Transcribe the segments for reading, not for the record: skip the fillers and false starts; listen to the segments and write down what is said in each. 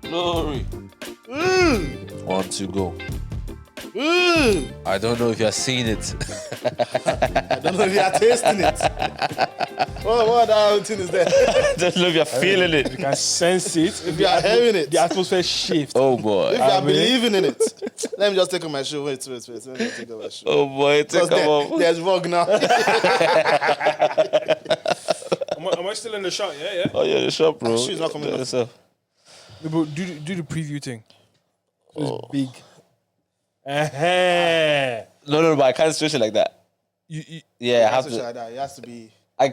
Glory. 1, 2, go. I don't know if you're seeing it. I don't know if you're tasting it. What other thing is there? I don't know if you're feeling it. You can sense it. If you are hearing it. The atmosphere shift. Oh boy. If you are believing in it. Let me just take off my shoe. Wait. Let me take off my shoe. Oh boy, take them off. There's vlog now. Am I still in the shot? Yeah. Oh yeah, the shop, bro. Shoe's not coming off. No, bro, do the preview thing. So it's big. No, but I can't switch it like that. Yeah, I have to. Like that. It has to be. I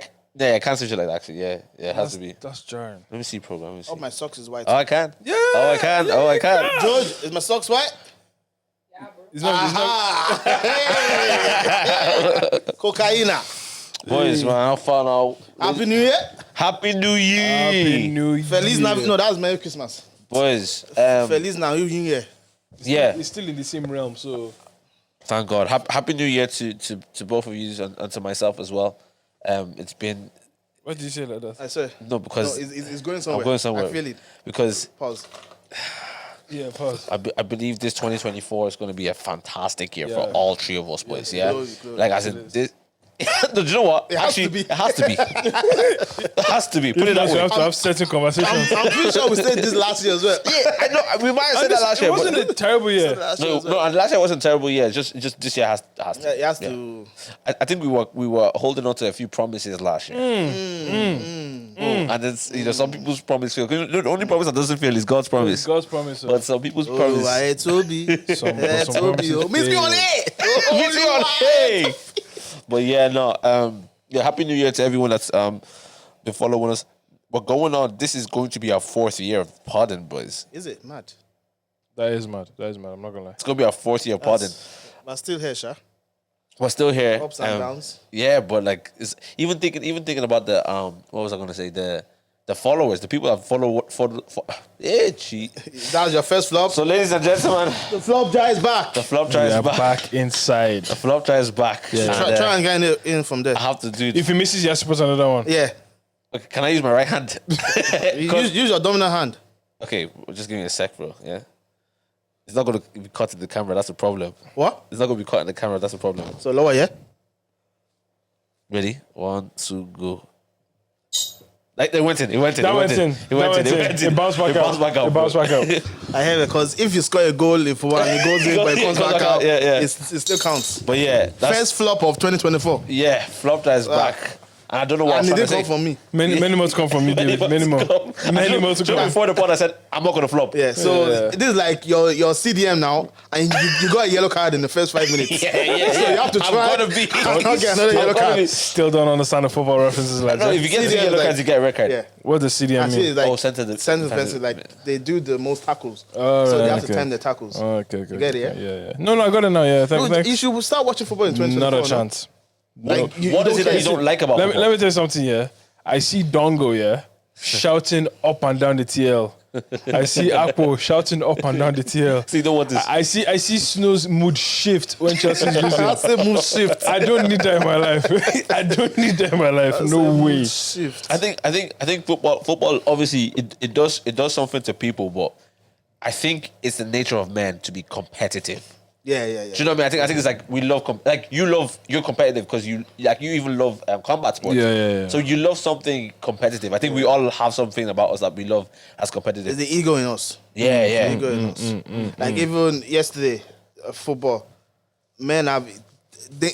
can't switch it like that. Actually, yeah, it has to be. That's jarring. Let me see, program. Let me see. Oh, my socks is white. Oh, I can. Yeah. Oh, I can. Oh, I can. George, is my socks white? It's not. Cocaina. Boys, man, how far now? Happy New Year. Happy New Year. Happy New Year. Feliz Navidad. No, that was Merry Christmas. Boys, Feliz New Year. yeah. It's still in the same realm, so. Thank God. Happy New Year to both of you and to myself as well. It's been What did you say like that? I swear. no because it's going somewhere. I'm going somewhere. I feel it. Because Pause. Yeah, pause. I believe this 2024 is going to be a fantastic year for Yeah. all three of us, boys. Yeah, close. like as in this. No, do you know what? It has Actually, to be. it has to be. It has to be. Put it that You way. have to have certain conversations. I'm pretty sure we said this last year as well. Yeah, I know. We might have said that last It year. wasn't but a terrible year. Last year no, as well. and last year wasn't terrible. Yeah, just this year has to. Yeah, it has to. I think we were holding on to a few promises last year. And it's some people's promise fail. The only promise that doesn't fail is God's It's promise. God's promise. But some people's Oh, promise. I Toby. Some Toby. promises Oh, miss me fail. on it. Meet you on hey. But yeah, no. Yeah, happy New Year to everyone that's been following us. But going on, this is going to be our 4th year of podding, boys. Is it mad? That is mad. I'm not gonna lie. It's going to be our 4th year of podding. But still here, Sha. We're still here. Ups and downs. Yeah, but like, it's, even thinking about the what was I going to say? The followers, the people that follow. Gee. That was your first flop. So, ladies and gentlemen, The flop jar is back. the flop try We is are back. back inside. The flop try is back. Yeah. And, Try and get in from there. I have to do it. If he misses, he has to put another one. Yeah. Okay, can I use my right hand? Use your dominant hand. Okay, just give me a sec, bro. Yeah. It's not going to be cut in the camera. That's the problem. What? It's not going to be cut in the camera. That's the problem. So lower, yeah? Ready? 1, 2, go. Like it went in. It went in. That it went in. It went in. It went in. It bounced back out. It bounced back out. It bounced back out. I hear it because if you score a goal if one it goes in but it comes back out, Yeah. it still counts. But yeah, that's First flop of 2024. yeah. Flop that is back. And I don't know what And I'm it trying did to come say. from me. Many more to come from me, David. Many more. Many more to So come. before the pod, I said I'm not gonna flop. Yeah, so this is like your CDM now, and you got a yellow card in the first 5 minutes. Yeah. So you have to try. I'm gonna be. and not get another yellow card. Still don't understand the football references like No, if that. you get the CDM yellow is cards, you get a red card. Yeah. What does CDM Actually, mean? it's like Center defensive, like they do the most tackles. Oh, So they right, have to okay. time the tackles. Oh, okay. You get it, yeah? Yeah. No, I got it now. Yeah, Dude, thanks. you should start watching football in 2024. Not a no? chance. Like, What is it that you don't like about Let football? me tell you something, yeah. I see Dongo, yeah, shouting up and down the TL. I see Akpo shouting up and down the TL. So you don't want this. I see Snow's mood shift when Chelsea's losing. That's the move shift. I don't need that in my life. I don't need that in my life. No way. Shift. I think football obviously it does something to people, but I think it's the nature of man to be competitive. Yeah. Do you know what I mean? I think it's like we love you're competitive because you even love combat sports. Yeah. So you love something competitive. I think we all have something about us that we love as competitive. There's the ego in us. Yeah. The ego in us. Like even yesterday, football, men have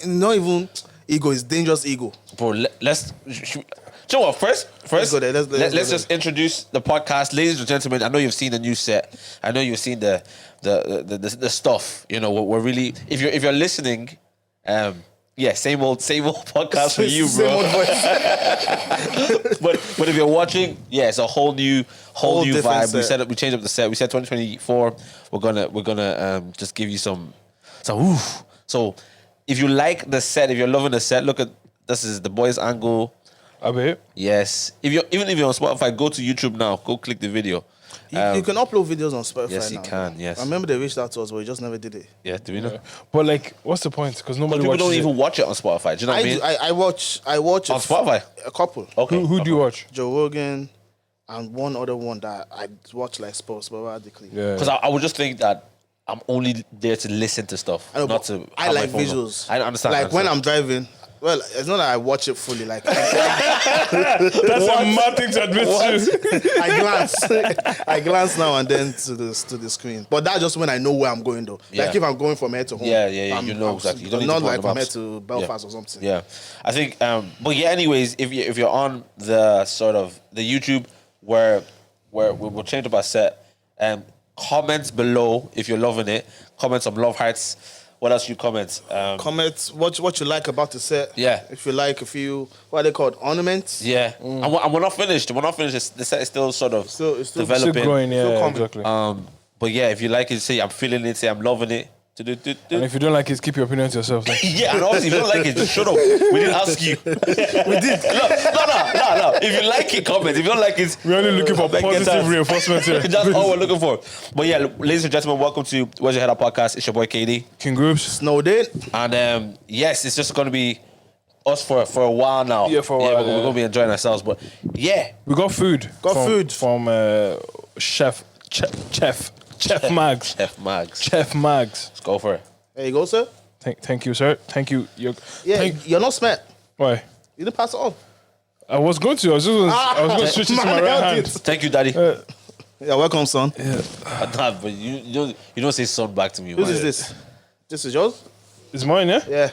not even ego. It's dangerous ego. Bro, let's. So what? First, go there, let's go let's just introduce the podcast, ladies and gentlemen. I know you've seen the new set. I know you've seen the stuff. You know, we're really. If you're listening, same old podcast for you, Same bro. old voice. but if you're watching, yeah, it's a whole new different vibe. set. We changed up the set. We said 2024. We're gonna just give you some oof. So if you like the set, if you're loving the set, look at this is the boys' angle. Abe. Yes. Even if you're on Spotify, go to YouTube now. Go click the video. You can upload videos on Spotify Yes, you now. can. Yes. I remember they reached out to us, but we just never did it. Yeah, do we know? But like, what's the point? Because nobody People watches don't it. even watch it on Spotify. Do you know what I mean? I watch On Spotify. a couple. Okay. Who do you watch? Joe Rogan and one other one that I watch like sporadically. Yeah. Because I would just think that I'm only there to listen to stuff, I know, not but to. I have my like phone on. visuals. I understand. Like when I'm driving. Well, it's not that I watch it fully. Like That's a mad thing to admit to. I glance now and then to the screen. But that's just when I know where I'm going though. Yeah. Like if I'm going from here to home. Yeah, you know exactly. You don't need not to put like on the from here maps. to Belfast or something. Yeah, I think. But yeah, anyways, if you're on the sort of the YouTube where we'll change up our set, comments below if you're loving it. Comment some love hearts. What else you comment? Comment what you like about the set. Yeah. If you like a few, what are they called? Ornaments. Yeah, and we're not finished. We're not finished. The set is still sort of it's still developing. Still growing, Still yeah, coming. exactly. But yeah, if you like it, say I'm feeling it. Say I'm loving it. And if you don't like it, keep your opinion to yourself. Then. Yeah, and obviously if you don't like it, just shut up. We didn't ask you. We did. No. If you like it, comment. If you don't like it, We're only looking for then get positive out. reinforcement here. That's all we're looking for. But yeah, ladies and gentlemen, welcome to Where's Your Head Up podcast. It's your boy KD. King Groups. Snowed in. And yes, it's just going to be us for a while now. Yeah, for a while, We're going to be enjoying ourselves. But yeah, We got food. from Chef Mags. Chef Mags. Chef Mags. Let's go for it. There you go, sir. Thank you, sir. Thank you. You're not smart. Why? You didn't pass it on. I was going to. I was going to switch it to my right hand. Thank you, Daddy. Yeah, welcome, son. Nah, but you don't say son back to me. Whose man. is this? This is yours? It's mine, yeah? Yeah.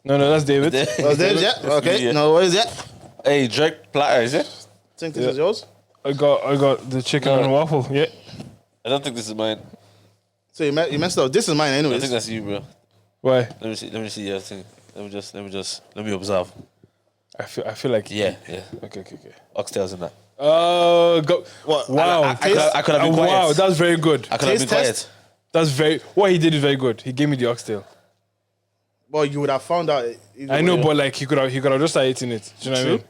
No, that's David. Oh, David, yeah. Okay. Yeah. No, what is that? Hey, Drake platter, is it? Think this is yours? I got the chicken and waffle. Yeah. I don't think this is mine. So you messed up. This is mine, I anyways. think that's you, bro. Why? Let me see your thing. Let me observe. I feel like Yeah. Okay. Oxtails in that. Go. What? Wow. I could have been quiet. Wow, that's very good. I could have been Taste quiet. test? That's very. What he did is very good. He gave me the oxtail. Well, you would have found out. I know, but like he could have just started eating it. Do you know what I mean?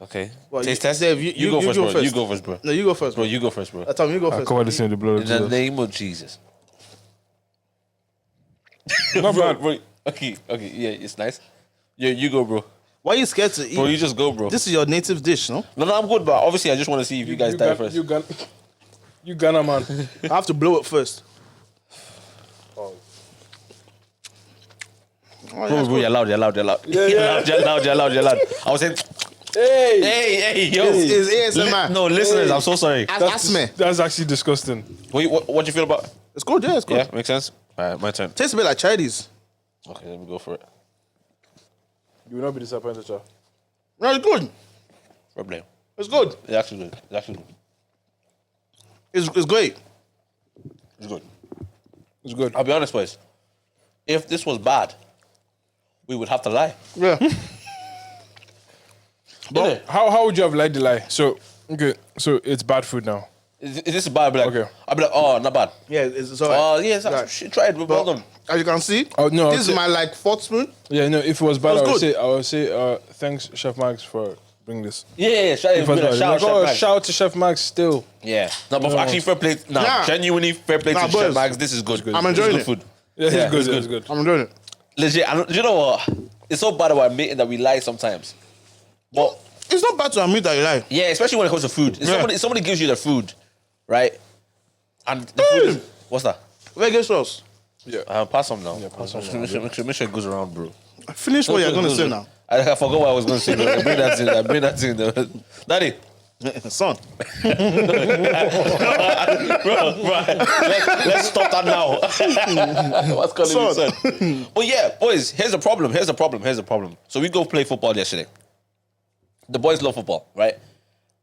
Okay. Well, Taste you- test. Dave, you go first, bro. You go first, bro. No, you go first, Bro, bro. you go first, bro. Tom, you go I first. covered this in the blood. In the name of Jesus. Not bad. Bro. Okay. Yeah, it's nice. Yeah, you go, bro. Why are you scared to eat? Bro, you just go, bro. This is your native dish, no? No, I'm good, but obviously I just want to see if you guys die first. You Ghana man. I have to blow it first. Bro, you're loud. You're loud. You're loud. I was saying, hey, yo. It's ASMR. No, listeners, I'm so sorry. Ask me. That's actually disgusting. What do you feel about? It's good, yeah, it's good. Yeah, makes sense. All right, my turn. Tastes a bit like Chinese. Okay, let me go for it. You will not be disappointed, sir. No, it's good. Problem. It's good. It's actually good. It's great. It's good. It's good. I'll be honest, boys. If this was bad, we would have to lie. Yeah. But How would you have liked the lie? So it's bad food now. is this bad? I'll be like, Okay. oh, not bad. Yeah, it's all Oh, right. yes, Right. she tried. Well done. As you can see, Oh, no, this is okay. my like fourth spoon. Yeah, no. If it was bad, It I was would say thanks, Chef Max, for bringing this. Yeah. Shout If it was bad, shout, like, oh, Chef shout out to Chef Max still. Yeah. No, but actually, fair play. No, Nah. genuinely fair play Nah, to Chef boys. Mags. This is good. I'm enjoying This is good it. food. Yeah, Yeah, it's good. it's good. It's good. I'm enjoying it. Legit. You know what? It's so bad about admitting that we lie sometimes. But It's not bad to admit that you lie. yeah, especially when it comes to food. If Yeah. somebody gives you the food, right? And the food is, what's that? Vegas sauce. Pass on now. Yeah, pass on now, Make sure it goes around, bro. Finish what you're going to say now. I forgot what I was going to say. Bro. I bring that thing. Daddy. Son. Bro, let's stop that now. What's calling me son? But yeah, boys, here's the problem. So we go play football yesterday. The boys love football, right?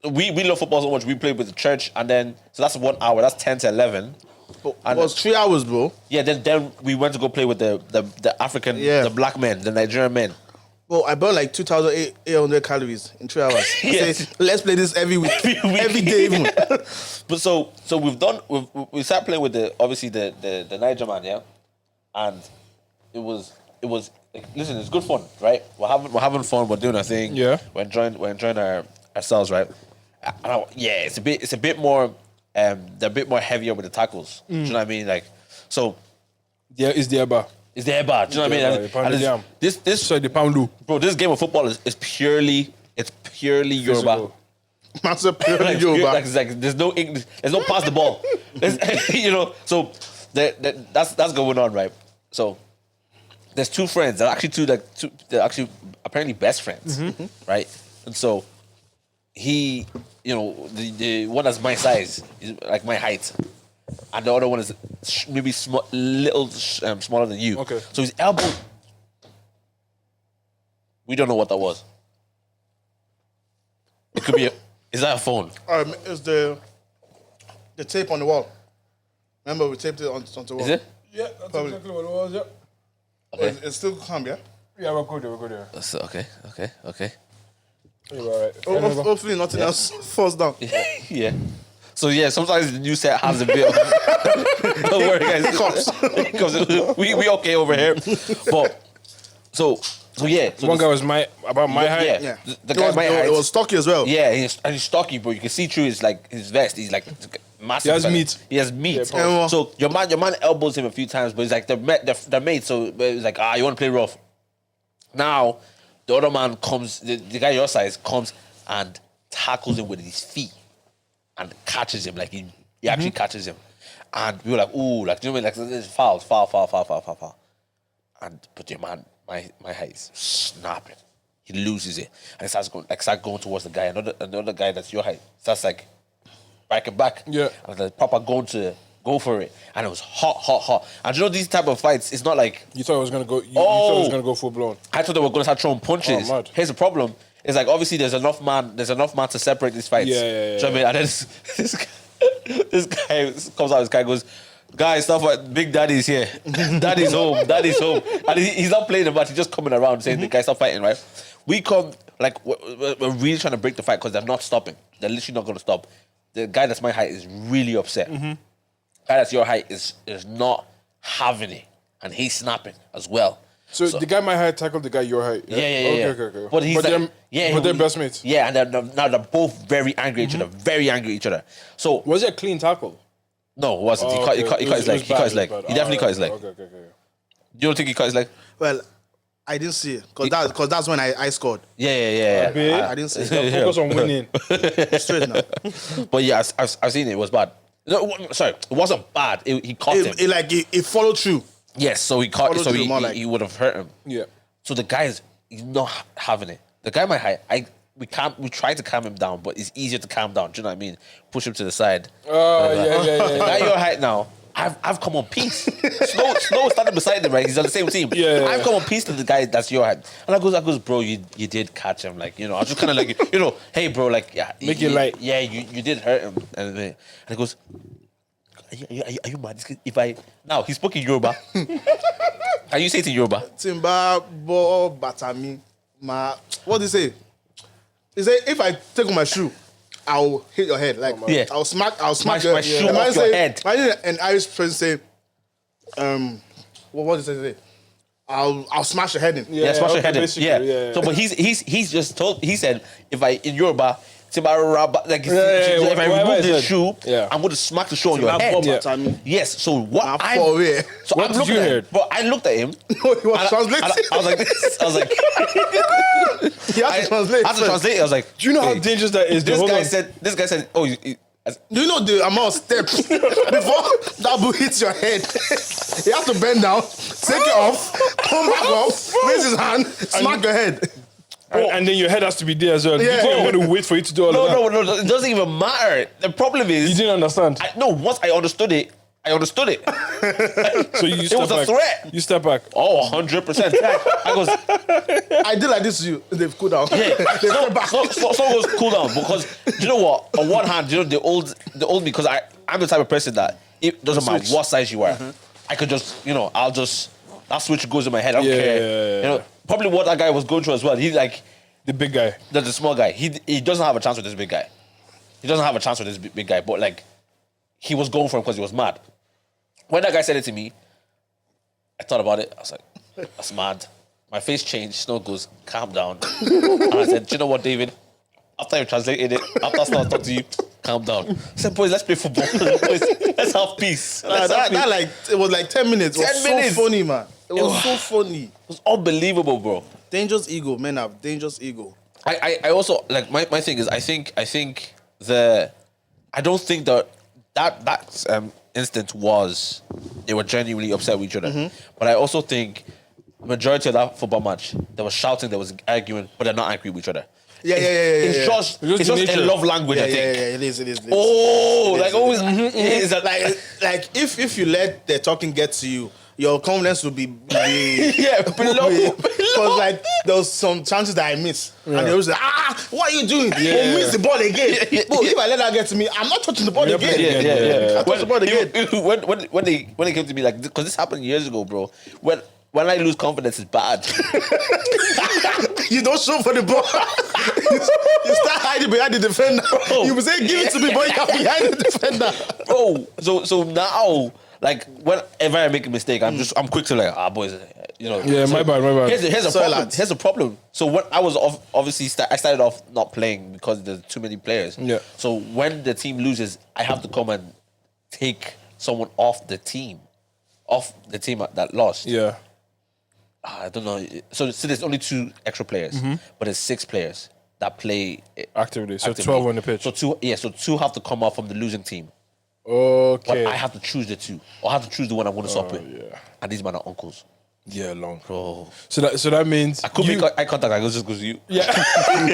We love football so much. We played with the church, and then so that's 1 hour. That's 10 to 11. It was 3 hours, bro. Yeah, then we went to go play with the African, Yeah. the black men, the Nigerian men. Well, I burned like 2,800 calories in 3 hours. Yes. Say, let's play this every week. Every week. Every day even. But so we started playing with the Niger man, yeah, and it was like, listen, it's good fun, right? We're having fun. We're doing our thing. Yeah. we're enjoying ourselves, right? It's a bit more they're a bit more heavier with the tackles. Do you know what I mean? Like, so Yeah, it's the bar. it's their bad. Do you know what I mean? And this So the pound do. bro, this game of football is purely Yoruba. That's a pure Like, Yoruba. like, there's no English, there's no pass the ball. You know, so that's going on, right? So there's two friends. They're actually apparently best friends, right? And so he, you know, the one that's my size is like my height, and the other one is maybe little smaller than you. Okay. So his elbow, we don't know what that was. It could be. Is that a phone? It's the tape on the wall. Remember, we taped it onto the wall. Is it? Yeah, that's Probably. exactly what it was. Yeah. Okay. It's still calm, yeah? Yeah, we're good. Yeah. That's okay. You're all right. Hopefully nothing else falls down. Yeah. So yeah, sometimes the new set has a bit of don't worry guys. Hiccups. We okay over here. But so yeah. So One guy was my height. Yeah. Yeah. The guy my height. It was stocky as well. Yeah, he's stocky, bro. You can see through his vest. He's like massive. He has fella. meat. He has meat. Yeah, So your man elbows him a few times, but he's like they're mates. So it's like you want to play rough. Now the other man comes, the guy your size comes and tackles him with his feet and catches him like he actually catches him, and we were like, ooh, like, do you know what I mean? Like, this foul. And but your man, my height is snapping. He loses it and he starts going towards the guy. Another guy that's your height starts like back. Yeah. And the proper going to go for it, and it was hot. And you know these type of fights, it's not like You thought it was gonna go. You thought it was gonna go full blown. I thought they were going to start throwing punches. Oh, mad. Here's the problem: it's like obviously there's enough man to separate these fights. Yeah. Do you know what I mean? And then this guy comes out. This guy goes, "Guys, stuff like Big Daddy's here. Daddy's home. And he's not playing the match. He's just coming around saying, "The guys stop fighting." Right? We come like we're really trying to break the fight because they're not stopping. They're literally not going to stop. The guy that's my height is really upset. Guy that's your height is not having it, and he's snapping as well. So the guy my height tackled the guy your height. Yeah. Okay. But he's they're best mates. Yeah, and now they're both very angry at each other. So Was it a clean tackle? no, it wasn't. Oh, He cut his leg. He cut his leg. He definitely cut his leg. Okay. You don't think he cut his leg? Well, I didn't see it because that's when I scored. Yeah. Babe. I didn't see it. Focus on winning. Straight now. But yeah, I've seen it. It was bad. No, sorry, it wasn't bad. He caught him. It followed through. Yes, so he caught. Followed So through more like- he would have hurt him. Yeah. So the guy he's not having it. The guy my height, we try to calm him down, but it's easier to calm down. Do you know what I mean? Push him to the side. Yeah. The guy your height now, I've come on peace. Snow is standing beside him, right? He's on the same team. Yeah. I've come on peace to the guy that's your height. And I goes, bro, you did catch him. Like, you know, I was just kind of like, you know, hey, bro, like, yeah. Make it light. Yeah, you did hurt him. And he goes, are you mad? Now, he spoke in Yoruba. Can you say it in Yoruba? Timba bo batami ma. What do you say? He say if I take off my shoe, I'll hit your head. Like Yeah. I'll smack Smash your my shoe And off mine your say- head. mine is an Irish person say, what does it say? I'll smash your head in. Yeah, smash your head in. basically, Yeah. So, but he's just told. He said, if I in Yoruba, if I remove the shoe, I'm going to smack the shoe on your head. Yes. So what? For real. So What I'm did looking you at hear? him, but I looked at him. No, he was and translating. I was like this. I was like, He had to translate. I had to translate it. I was like, Do you know how hey, dangerous that is? This guy said, oh, Do you know the amount of steps before that ball hits your head? He has to bend down, take it off, come back up, raise his hand, smack your head. and then your head has to be there as well. Yeah. You think I'm going to wait for you to do all of that? no, it doesn't even matter. The problem is, You didn't understand. once I understood it. So you It step was a back. threat. You step back. Oh, 100%. I goes, I did like this to you. They've cooled down. yeah. They come back. So goes cool down because do you know what? On one hand, you know the old me because I'm the type of person that it doesn't matter what size you are. I could just that switch goes in my head. I don't care. Yeah. You know, probably what that guy was going through as well. He's like The big guy. the small guy. He doesn't have a chance with this big guy. He doesn't have a chance with this big guy. But like he was going for him because he was mad. When that guy said it to me, I thought about it. I was like, that's mad. My face changed. Snow goes, calm down. And I said, do you know what, David? After you translated it, after I started talking to you, calm down. I said, boys, let's play football. Boys, let's have peace. It was like 10 minutes. It was 10 minutes. so funny, man. It was so funny. It was unbelievable, bro. Dangerous ego, men have dangerous ego. I also like my thing is I don't think that instance was they were genuinely upset with each other. But I also think the majority of that football match there was shouting, there was arguing, but they're not angry with each other. It's just a love language, I think. Yeah, it is. Oh, like always. Is that Like if you let the talking get to you, your confidence will be below. Because like there was some chances that I missed, and they was like, what are you doing? We'll miss the ball again. Bro, if I let that get to me, I'm not touching the ball again. Yeah. I touch the ball again. When they came to me, like, because this happened years ago, bro. When I lose confidence, it's bad. You don't show for the ball. You start hiding behind the defender. Bro. You say, give it to me, but you're behind the defender. Bro, so now, like, whenever I make a mistake, I'm quick to like, boys, you know. Yeah, my bad. Here's a Sorry, problem. lads. Here's a problem. So when I was obviously I started off not playing because there's too many players. Yeah. So when the team loses, I have to come and take someone off the team that lost. Yeah. I don't know. So there's only 2 extra players, but there's 6 players that play Actively. So 12 on the pitch. So 2 have to come off from the losing team. Okay. But I have to choose the 2. Or I have to choose the one I want to swap with. Yeah. And these men are uncles. Yeah, long. Bro. So that means I could make eye contact. I go just because you. Yeah.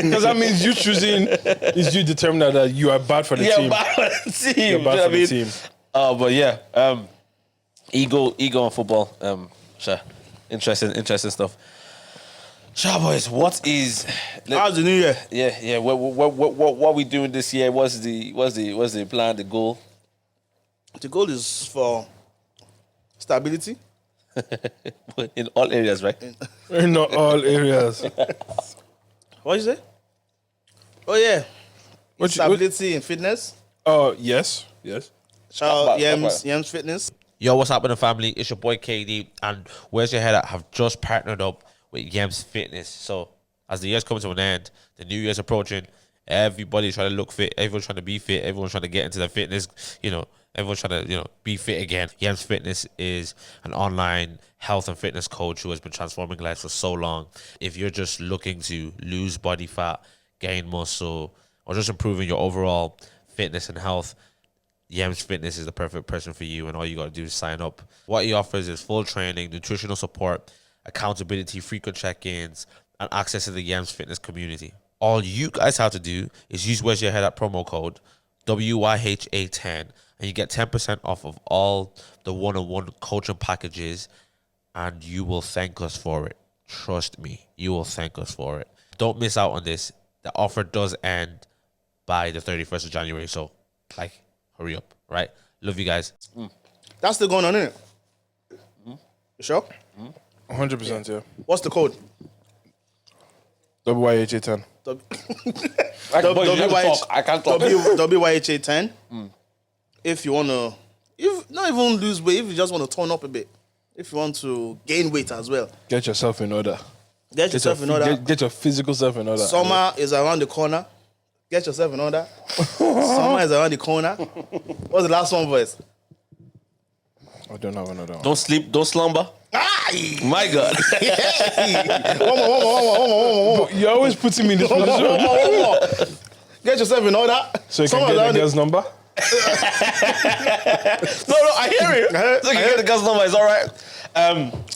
Because that means you choosing is you determining that you are bad for the team. Bad for the team. You're bad for the team. But yeah. Ego in football. Sure. Interesting stuff. Sure, boys. What is? How's the new year? Yeah. What we doing this year? What's the plan? The goal? The goal is for stability. In all areas, right? In not all areas. What is it? Oh yeah. What Stability in fitness. Oh, yes. Shout out Talk Yams Fitness. Yo, what's happening, family? It's your boy KD, and Where's Your Head At have just partnered up with Yems Fitness. So, as the year's coming to an end, the new year's approaching, everybody's trying to look fit, everyone's trying to be fit, everyone's trying to get into the fitness, everyone's trying to, be fit again. Yems Fitness is an online health and fitness coach who has been transforming lives for so long. If you're just looking to lose body fat, gain muscle, or just improving your overall fitness and health, Yems Fitness is the perfect person for you, and all you got to do is sign up. What he offers is full training, nutritional support, accountability, frequent check-ins, and access to the Yems Fitness community. All you guys have to do is use Where's Your Head At promo code WYHA10, and you get 10% off of all the one-on-one coaching packages, and you will thank us for it. Trust me, you will thank us for it. Don't miss out on this. The offer does end by the 31st of January, so, hurry up, right? Love you guys. That's still going on, isn't it? You sure? 100%, yeah. What's the code? WYHA10. I can't talk. WYHA 10. If you want to, if not even lose weight, if you just want to tone up a bit, if you want to gain weight as well, Get yourself in order. get yourself in order. Get your physical self in order. Summer is around the corner. Get yourself in order. Summer is around the corner. What's the last one, boys? I don't have another one. Don't sleep, don't slumber. Aye! My God. One more. You're always putting me in this One position. more. Get yourself in order. So you Summer can is get around the girl's number? No, I hear you. So you get the girl's number, it's all right.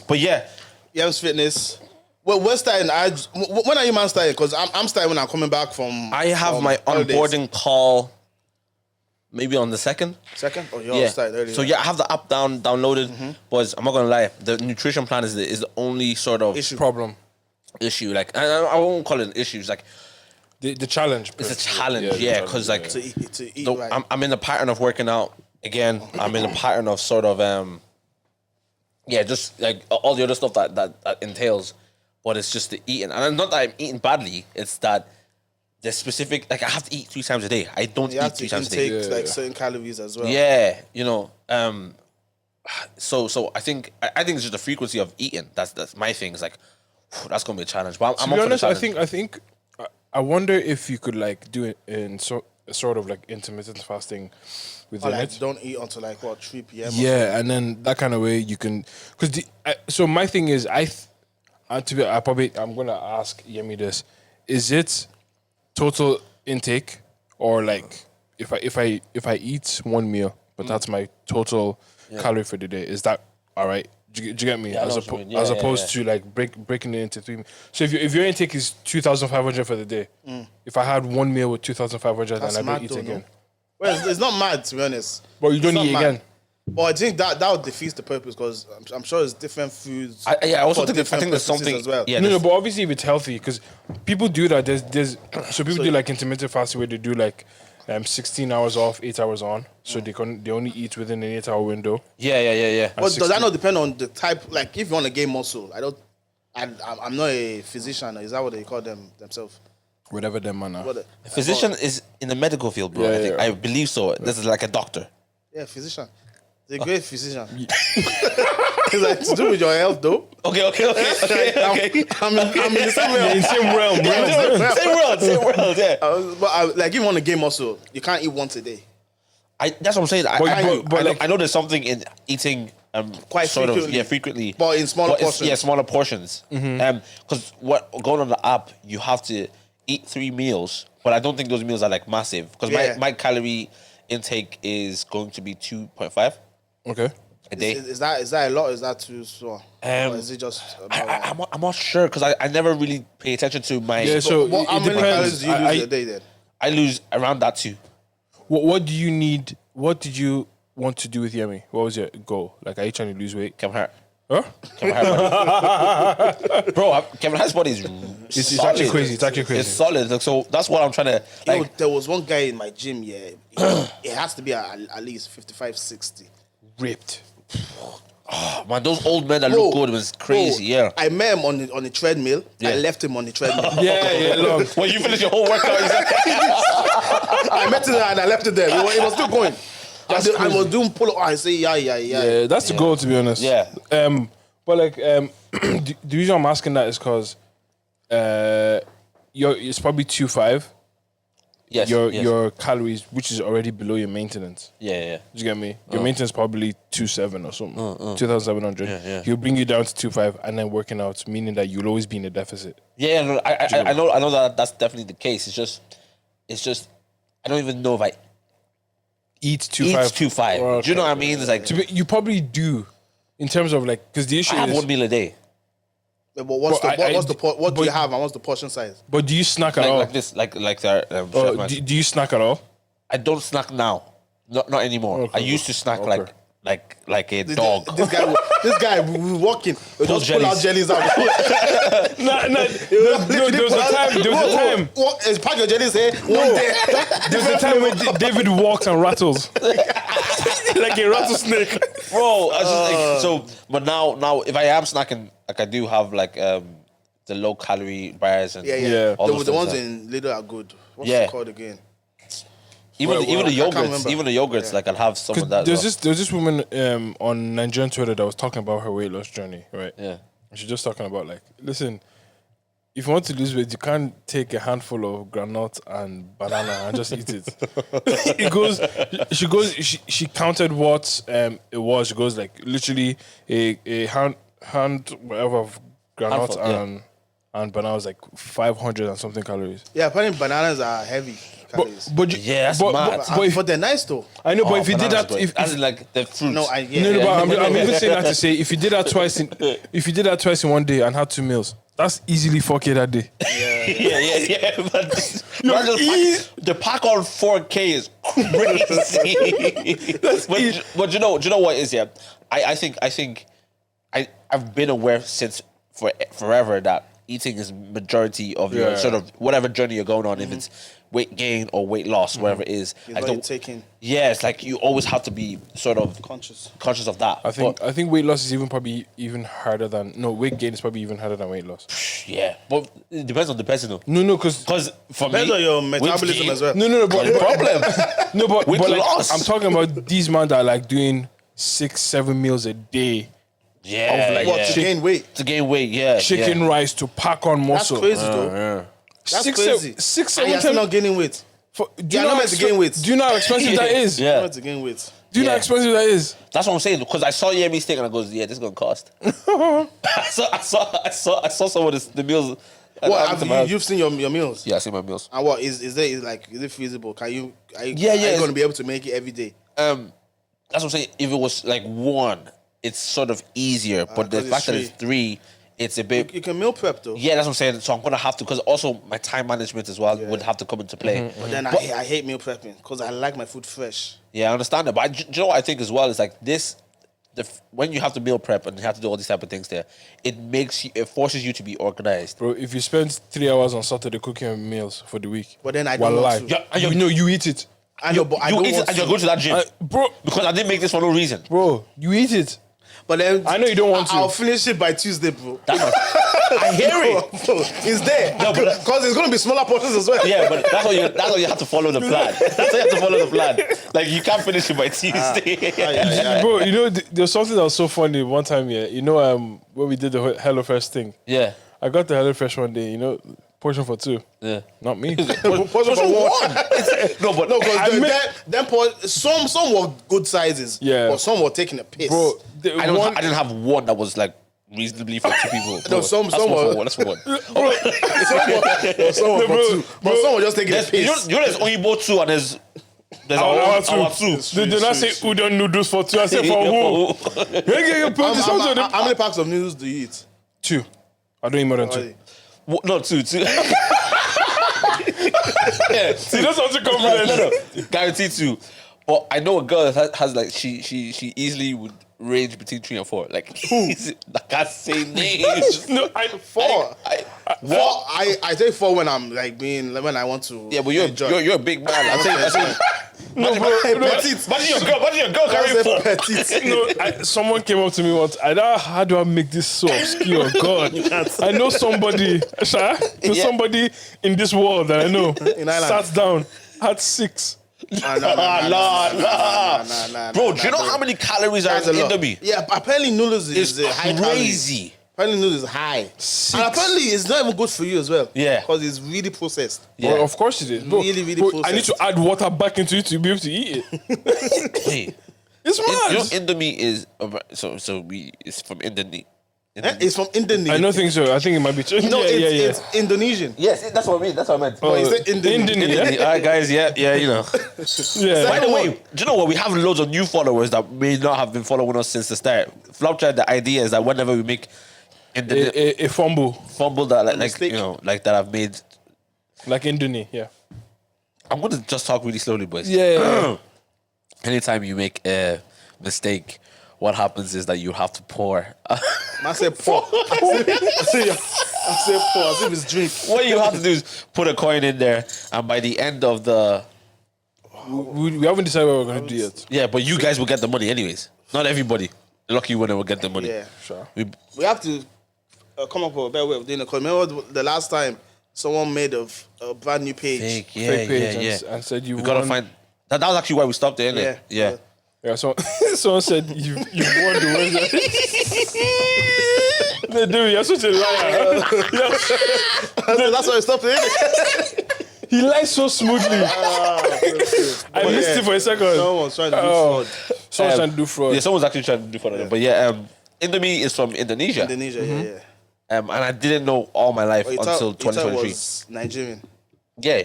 But yeah. Yems Fitness. Well, we're starting. When are you man starting? Because I'm starting when I'm coming back from. I have from my holidays. onboarding call maybe on the 2nd. Second? Oh, you're starting early. So yeah, I have the app downloaded. But I'm not gonna lie, the nutrition plan is the only sort of Problem. issue. Like I won't call it an issue. It's like The challenge. it's a challenge, yeah. Because like to eat the- right. I'm in the pattern of working out again. I'm in the pattern of sort of just like all the other stuff that entails. But it's just the eating, and not that I'm eating badly. It's that the specific, like I have to eat 3 times a day. I don't You eat have 3 to times a day. intake certain calories as well. Yeah, So I think it's just the frequency of eating. That's my thing. It's like that's gonna be a challenge. But I'm To be up for the honest, challenge. I wonder if you could do it in a sort of like intermittent fasting within Or like it. don't eat until like what 3 p.m. Yeah, and then that kind of way you can, because so my thing is I'm gonna ask Yemi this: is it total intake, or like if I eat one meal, but that's my total calorie for the day? Is that all right? Do you get me? Yeah, I know as what you mean. Yeah, as yeah, opposed yeah. to like breaking it into 3 meals. So if your intake is 2,500 for the day, if I had one meal with 2,500 That's and I mad don't eat though, again, no? Well, it's not mad to be honest. but you don't It's eat not mad. again. But I think that would defeat the purpose because I'm sure it's different foods. I also for think I different think there's purposes something as well. Yeah, No, there's- but obviously if it's healthy, because people do that. There's so people do like intermittent fasting where they do like 16 hours off, 8 hours on, so they only eat within an 8-hour window. yeah. But does that not depend on the type? Like, if you want to gain muscle, I'm not a physician. Is that what they call themselves? Whatever them man are. What? A physician is in the medical field, bro. Yeah, I think yeah. I believe so. This is like a doctor. Yeah, physician. The great physician. It's like to do with your health, though. Okay. I'm in the same realm. In same realm, bro. Same world, yeah. But like, if you want to gain muscle, you can't eat once a day. That's what I'm saying. But I know there's something in eating Quite sort frequently. frequently, But in smaller portions. Yeah, smaller portions. Because what going on the app, you have to eat 3 meals, but I don't think those meals are like massive. Because Yeah. my calorie intake is going to be 2.5 Okay. a day. Is that a lot? Or is that too small? Or is it just about I'm not sure because I never really pay attention to my. Yeah, so how it many calories depends. do you lose a day then? I lose around that too. What do you need? What did you want to do with Yemi? What was your goal? Like, are you trying to lose weight? Kevin Hart. Huh? Kevin Hart body. Bro, Kevin Hart's body is It's actually crazy. It's actually crazy. It's solid. Like, so that's what I'm trying to like. Yo, there was one guy in my gym, yeah. It has to be at least 55, 60. Ripped. Man, those old men that look good was crazy. Bro, Yeah. I met him on the treadmill. Yeah. I left him on the treadmill. Yeah, long. When you finish your whole workout, he's like, I met him there and I left it there. It was still going. I was doing pull up. I say, yeah. Yeah, that's the goal, to be honest. Yeah. But like, the reason I'm asking that is because it's probably 2.5. yes, yes. Your calories, which is already below your maintenance. yeah. Do you get me? Your maintenance probably 2.7 or something. 2,700. Yeah. He'll bring you down to 2.5 and then working out, meaning that you'll always be in a deficit. Yeah, no, I know that that's definitely the case. It's just I don't even know if I Eat 2.5. eat 2.5. Do you know what I mean? It's like You probably do, in terms of like, because the issue I have is. 1 meal a day. But what but- do you have and what's the portion size? But do you snack at all? Like this, like our chef Or man. do you snack at all? I don't snack now. Not anymore. Okay. I used to snack Okay. like a dog. This guy, we were walking. We Pull just pull out jellies out. No, there was a time. Is pack your jellies here? One day. There was a time when David walked on rattles. Like a rattlesnake. Bro, I just like so. But now, if I am snacking, like I do have like the low calorie bars and Yeah. all those The ones things, in Lidl are good. What's Yeah. it called again? even the I can't yogurts, remember. like I'll have some of that. There's as this woman on Nigerian Twitter that was talking about her weight loss journey, right? well. Yeah. And she's just talking about like, listen, if you want to lose weight, you can't take a handful of granite and banana and just eat it. She counted what it was. She goes like literally a hand whatever of granite Handful, yeah. and banana was like 500 and something calories. Yeah, apparently bananas are heavy calories. Yeah, that's but, mad. But they're nice though. I know, but if you did Bananas, that, bro. if as in like the fruits. No, no, but I'm even saying that to say if you did that twice in one day and had 2 meals, that's easily 4K that day. yeah. But the pack on 4K is crazy. but you know what is I think I've been aware since forever that eating is majority of your Yeah. sort of whatever journey you're going on, if it's weight gain or weight loss, whatever it is. It's what you're taking. Yeah, it's like you always have to be sort of Conscious. conscious of that. I think weight loss is probably even harder than weight gain is probably even harder than weight loss. Yeah, but it depends on the person though. No, because Because for Depends me, on your weight metabolism gain- as well. no, but problem. no, but Weight like, loss. I'm talking about these men that are like doing 6-7 meals a day, Yeah, like, What, yeah. to gain weight? To gain weight, yeah. chicken yeah. rice to pack on That's muscle. crazy though. Yeah. That's Six, crazy. six, And seven you're still times- not gaining weight. You're not meant to gain weight. Do you know how expensive that is? You're Yeah. meant to gain weight. Do you know how expensive that is? That's what I'm saying, because I saw Yemi's thing and I goes, yeah, this is gonna cost. I saw some of the meals. You've seen your meals? Yeah, I see my meals. And what is it feasible? Are you Yeah, going to be able to make it every day? That's what I'm saying. If it was like one, it's sort of easier. But the 'cause fact that it's it's three, it's a bit. You can meal prep though. Yeah, that's what I'm saying. So I'm gonna have to, because also my time management as well would have to come into play. But then I hate meal prepping because I like my food fresh. Yeah, I understand that. But do you know what I think as well is like this. When you have to meal prep and you have to do all these type of things there, it forces you to be organized. Bro, if you spend 3 hours on Saturday cooking meals for the week, But then I don't want to. Yeah, and you know you eat it, I know, but I You don't eat want it and to. you're going to that gym, bro. because I didn't make this for no reason. Bro, you eat it. But then I know you don't want to. I'll finish it by Tuesday, bro. I hear it. Bro, it's there. No, but Because it's going to be smaller portions as well. Yeah, but that's why you have to follow the plan. That's why you have to follow the plan. Like you can't finish it by Tuesday. Bro, you know, there was something that was so funny one time, yeah. You know, when we did the HelloFresh thing, Yeah. I got the HelloFresh one day, you know, portion for 2. Yeah. Not me. Portion for one. No, but No, because I some were good sizes. Yeah. But some were taking a piss. Bro, I didn't have one that was like reasonably for 2 people. No, some That's one were- for one. That's for one. some were for two. But some were just taking a You know, piss. there's only both 2 and there's Our our two. 2. They do not say udon noodles for 2. I said for who? How many packs of noodles do you eat? 2. I don't eat more than 2. No, 2. Yeah. See, that's not too confident. No. Guaranteed 2. But I know a girl that has like she easily would range between 3 and 4. Like I can't say names. No, Four. I I take 4 when I'm when I want to. Yeah, but enjoy. you're a big man. I'm saying, no, bro. imagine your girl carrying 4. Petite. No, someone came up to me once. How do I make this so obscure? God, I know somebody, somebody in this world that I know In Ireland. sat down, had 6. Bro, do you know how many calories are in That's a lot. Indomie? Yeah, apparently noodles is It's high crazy. calories. Apparently noodles is high. 6. And apparently it's not even good for you as well. Yeah. Because it's really processed. Yeah. Well, of course it is. Bro, Really, really bro, I need processed. to add water back into it to be able to eat it. Hey, It's mad. you know, Indomie is it's from Indonesia. It's from Indonesia. I don't think so. I think it might be true. No, yeah, it's Indonesian. Yes, that's what I mean. That's what I meant. But is it Indonesian? Indonesia. All right, guys. Yeah, you know. Yeah. By the way, do you know what? We have loads of new followers that may not have been following us since the start. Flopchat, the idea is that whenever we make A fumble. fumble that like mistake. you know like that I've made, Like Indonesia, yeah. I'm gonna just talk really slowly, boys. Yeah. Anytime you make a mistake, what happens is that you have to pour. I said pour. I said pour. As if it's drink. What you have to do is put a coin in there, and by the end of the We haven't decided what we're going to do yet. but you guys will get the money anyways. Not everybody. The lucky winner will get the money. Yeah. Sure. We have to come up with a better way of doing it. Because remember the last time someone made a brand new page. Fake, yeah, Fake page yeah, and- yeah. and said you We gotta won. find. That was actually why we stopped it, innit? Yeah. Yeah, so someone said you won the website. They do. You're such a liar. That's why I stopped it. He lies so smoothly. I missed it for a second. Someone's trying to do fraud. Someone's trying to do fraud. Yeah, someone's actually trying to do fun of it. But yeah, Indomie is from Indonesia. Indonesia, yeah. And I didn't know all my life But you until thought 2023. was Nigerian. Yeah.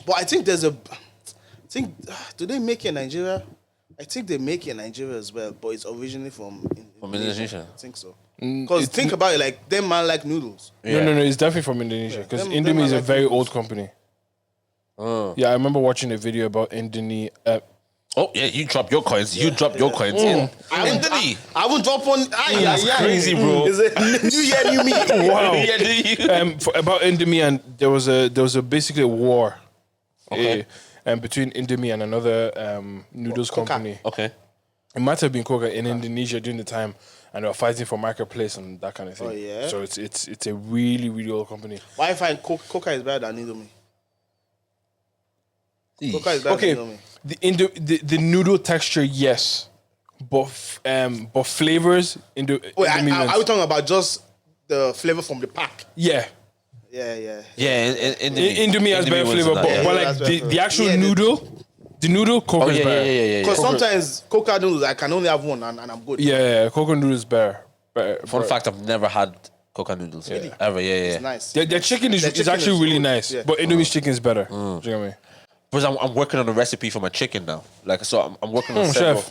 But I think do they make it in Nigeria? I think they make it in Nigeria as well, but it's originally from Indonesia. I think so. Because think about it, like them man like noodles. Yeah. No, it's definitely from Indonesia because Them Indomie is are a like very noodles. old company. Oh. Yeah, I remember watching a video about Indonesia. Oh, yeah, you drop your coins. You drop your coins in. Indomie. I won't drop one. That's crazy, bro. Is it new year, new me? Wow. Yeah, do you? About Indomie, and there was a basically a war. Okay. Between Indomie and another noodles Coca. company. Okay. It might have been Coca in Indonesia during the time, and they were fighting for marketplace and that kind of thing. Oh, yeah? So it's a really really old company. Why I find Coca is better than Indomie? Coca is better Okay, than Indomie. the noodle texture, yes, but flavors Wait, Indomie are we talking about just the flavor from the pack? yeah. Yeah, Indomie has better flavor, but Yeah, like that's better. the actual Yeah, the noodle, Coke Oh is yeah, better. yeah. Because sometimes Coca noodles, I can only have one and I'm good. Yeah, Coke noodle is better. Fun fact: I've never had coca noodles ever. Yeah. It's nice. Their chicken is chicken actually is really good. nice, Yeah. but Indomie's chicken is better. Do you know what I mean? Because I'm working on a recipe for my chicken now. Like, so I'm working on several.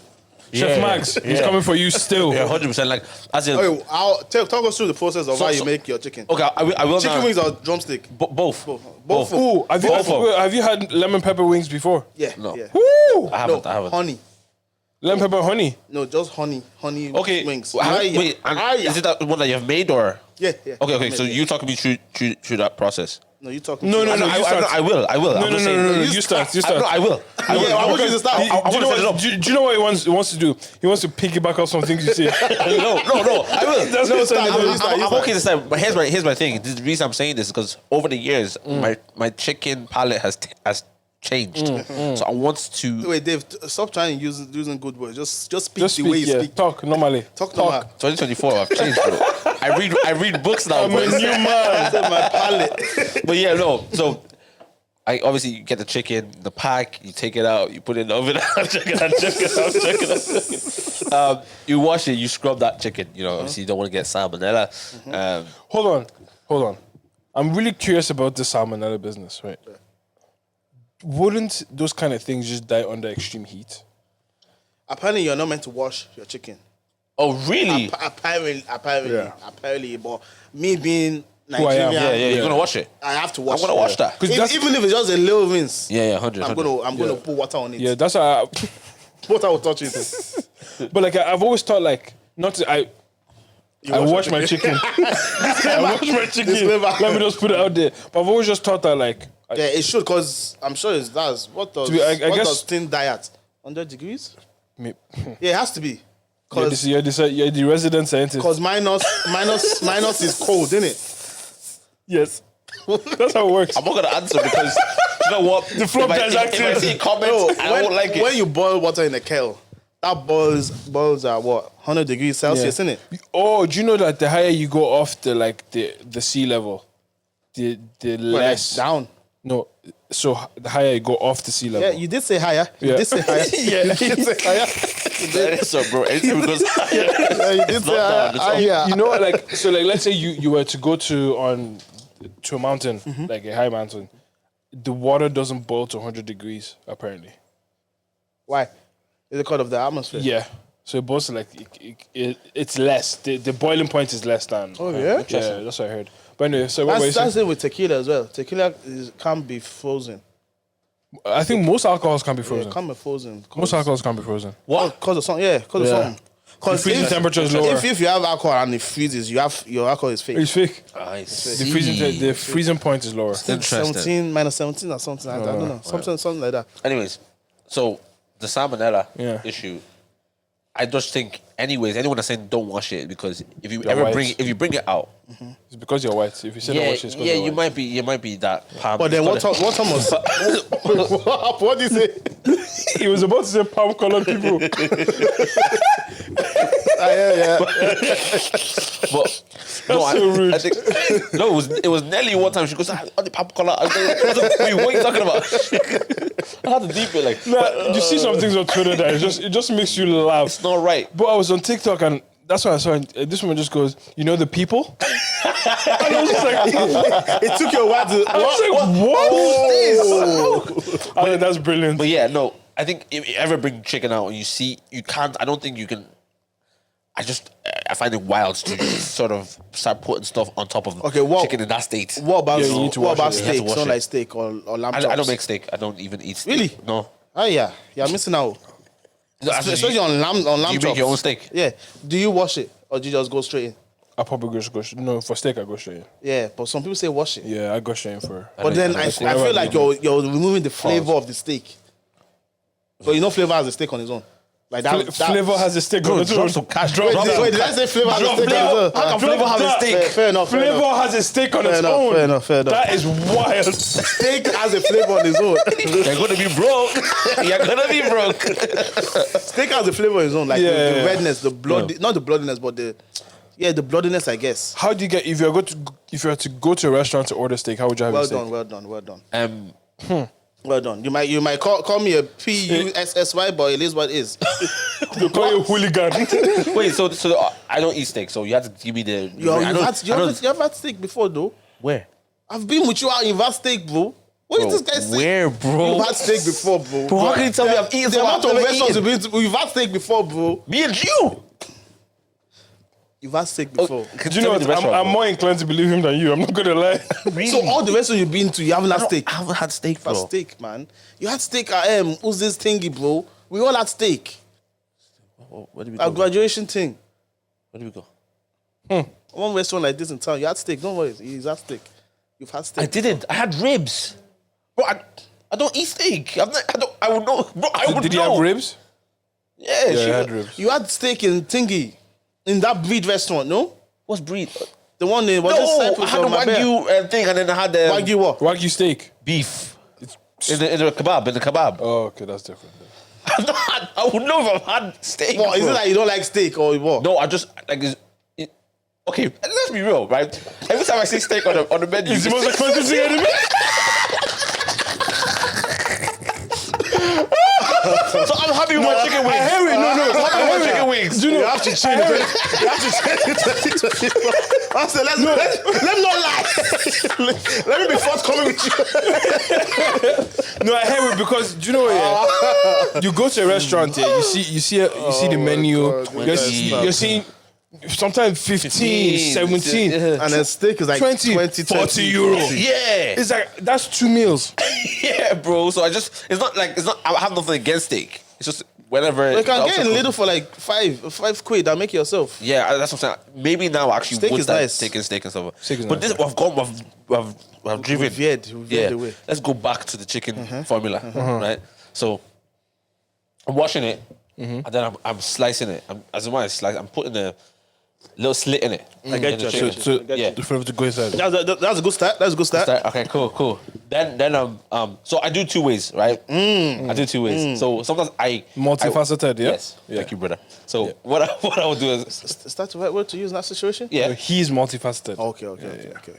Chef Max, he's coming for you still. Yeah, 100%. Like, as in, Okay, talk us through the process of how you make your chicken. okay, I will Chicken now. wings or drumstick? Both. Both. Ooh, have you had lemon pepper wings before? Yeah. No. Yeah. Woo! I No, haven't. honey. Lemon pepper honey. No, just honey Okay. wings. Wait, is it that one that you've made or? Yeah. Okay. So you talking me through that process? No, you talking. No, to no, me. no. I you start. will. No, I'm just saying. no. You start. No, I will. I want you to start. I want to set it up. Do you know what he wants to do? He wants to piggyback off some things you say. No. I will. That's what I'm saying. I'm okay this time. But here's my thing. The reason I'm saying this is because over the years, my chicken palate has changed. So I want to Wait, Dave, stop trying using good words. Just speak Just the way you speak, yeah. speak. Talk normally. Talk normal. 2024. I've changed, bro. I read books now. I'm a boys. new man. My palate. But yeah, no. So I obviously you get the chicken, the pack, you take it out, you put it in the oven. check it out. You wash it, you scrub that chicken. You know, obviously you don't want to get salmonella. Hold on. I'm really curious about the salmonella business, right? Wouldn't those kind of things just die under extreme heat? Apparently, you're not meant to wash your chicken. Oh really? Apparently, but me being I am. Nigerian, Yeah. You're gonna wash it. I have to wash. I'm gonna wash that. Even if it's just a little rinse. Yeah, 100. I'm gonna put water on it. Yeah, that's how. Water will touch it. But like I've always thought like not to, I wash my chicken. I wash my chicken. Disclaimer. Let me just put it out there. But I've always just thought that like Yeah, it should, because I'm sure it does. What does I what guess- does thin die at? 100 degrees? me- Yeah, it has to be. you're the resident scientist. Because minus is cold, isn't it? Yes, that's how it works. I'm not gonna answer because you know what? The flop is If I active. see comments, I won't like it. When you boil water in a kettle, that boils at what? 100 degrees Celsius, isn't it? Oh, do you know that the higher you go off the sea level, the less Down. No, so the higher you go off the sea level. Yeah, you did say higher. Yeah. You did say higher. Yeah. You did say higher. So, bro, anything goes higher. Yeah, you did It's say not down, it's higher. up. You know, like let's say you were to go to a mountain, Mm-hmm. like a high mountain, the water doesn't boil to 100 degrees apparently. Why? Is it because of the atmosphere? Yeah, so it boils to like it's less. The boiling point is less than. Oh, yeah? Yeah, that's what I heard. But anyway, so what were you That's saying? it with tequila as well. Tequila can't be frozen. I think most alcohols can be frozen. It can't be frozen. Most alcohols can be frozen. What? Because of something. Yeah, because of Yeah. something. Because The freezing temperature is lower. If you have alcohol and it freezes, your alcohol is fake. It's fake. I The see. the freezing point is lower. Interesting. 17 minus 17 or something like that. I don't know. Something like that. Anyways, so the salmonella Yeah. issue, I just think, anyways, anyone that's saying don't wash it because if you You're ever white. bring it out, It's because you're white. If you say don't watch it, it's because yeah, you're you white. might be that. Palm. But then It's what gotta- Thomas? What do you say? He was about to say palm colored people. Yeah. But no, so rude. I think no, it was Nelly one time. She goes, "Ah, on the pop color." I was like, wait, what are you talking about? I had to deep it like, Nah, you see some things on Twitter that it just makes you laugh. it's not right. But I was on TikTok and that's what I saw. And this woman just goes, "You know the people." And I was just like, It took you a while to. I was like, what? Who's this? I was like, that's brilliant. But yeah, no, I think if you ever bring chicken out and you see, you can't. I don't think you can. I find it wild to sort of start putting stuff on top of chicken in that state. What about Yeah, you need to wash it. steak? You have to wash Something it. like steak or lamb chops. I don't make steak. I don't even eat steak. Really? No. Oh yeah, you're missing out. Especially on lamb you chops. make your own steak? Yeah. Do you wash it or do you just go straight in? I probably just go straight. No, for steak I go straight in. Yeah, but some people say wash it. Yeah, I go straight in for. But then I feel like you're removing the flavor of the steak. So you know flavor has a steak on its own. Like that. Flavor has a steak on its own. Wait, did I say flavor has a steak on its own? How can flavor have a steak? Fair enough. Flavor has a steak on its own. Fair enough. That is wild. Steak has a flavor on its own. You're gonna be broke. You're gonna be broke. Steak has a flavor on its own, like Yeah, the yeah. redness, the blood, not the bloodiness, but the Yeah, the bloodiness, I guess. How do you get if you are to go to a restaurant to order steak? How would you have your steak? Well done. Well done. You might call me a PUSSY, but it is what it is. You call you a hooligan. Wait, so I don't eat steak, so you have to give me the. You have had steak before, though. Where? I've been with you out in that steak, bro. What Bro, is this guy saying? where, bro? You've had steak before, bro. Bro, how can you tell me I've eaten The so amount I've of never restaurants eaten? you've been to, you've had steak before, bro. Me and you. You've had steak before. Do you know what? I'm more inclined to believe him than you. I'm not gonna lie. So all the restaurants you've been to, you haven't had steak. I haven't had steak, You've bro. had steak, man. You had steak at who's this thingy, bro? We all had steak. Where did we Our go? graduation thing. Where did we go? One restaurant like this in town, you had steak. Don't worry, he's had steak. You've had steak. I didn't. I had ribs. Bro, I don't eat steak. I would know. Bro, I would know. Did he have ribs? Yeah, Yeah, she I had ribs. You had steak in thingy, in that breed restaurant, no? What's breed? The one in was No, it I had the Cyprus or Marbella? Wagyu thing, and then I had the Wagyu what? Wagyu steak. beef in the kebab. In the kebab. Oh, okay, that's different. I would know if I've had steak. What, is bro. it that you don't like steak or what? No, I just like. Okay, let's be real, right? Every time I see steak on the menu, It's the most expensive thing in the so I'm happy with my chicken wings. I hear it. No. I'm happy with my chicken wings. Do you know? You have to change it. You have to change it. 2024. I said, let me not lie. Let me be forthcoming with you. No, I hear it because do you know what? Yeah? You go to a restaurant, yeah, you see the menu. God, You're seeing sometimes 15, 17, And then steak is like 20, 40 euro. Yeah, It's like that's 2 meals. yeah, bro. So it's not. I have nothing against steak. It's just whenever You can the get option in little comes- for like five quid and make it yourself. Yeah, that's what I'm saying. Maybe now I actually Steak would is start nice. taking steak and stuff. Steak is But nice. this we've driven. We've veered the way. Let's go back to the chicken formula, right? So I'm washing it, and then I'm slicing it. I'm putting a little slit in it. I get in the you. chicken. So Yeah. the flavor to go inside. That's a good start. That's a good start. Okay, cool. Then so I do 2 ways, right? I do 2 ways. So sometimes Multifaceted, yeah? Yes. Thank you, brother. So what I would do is Is that the right word to use in that situation? yeah. He's multifaceted. Okay.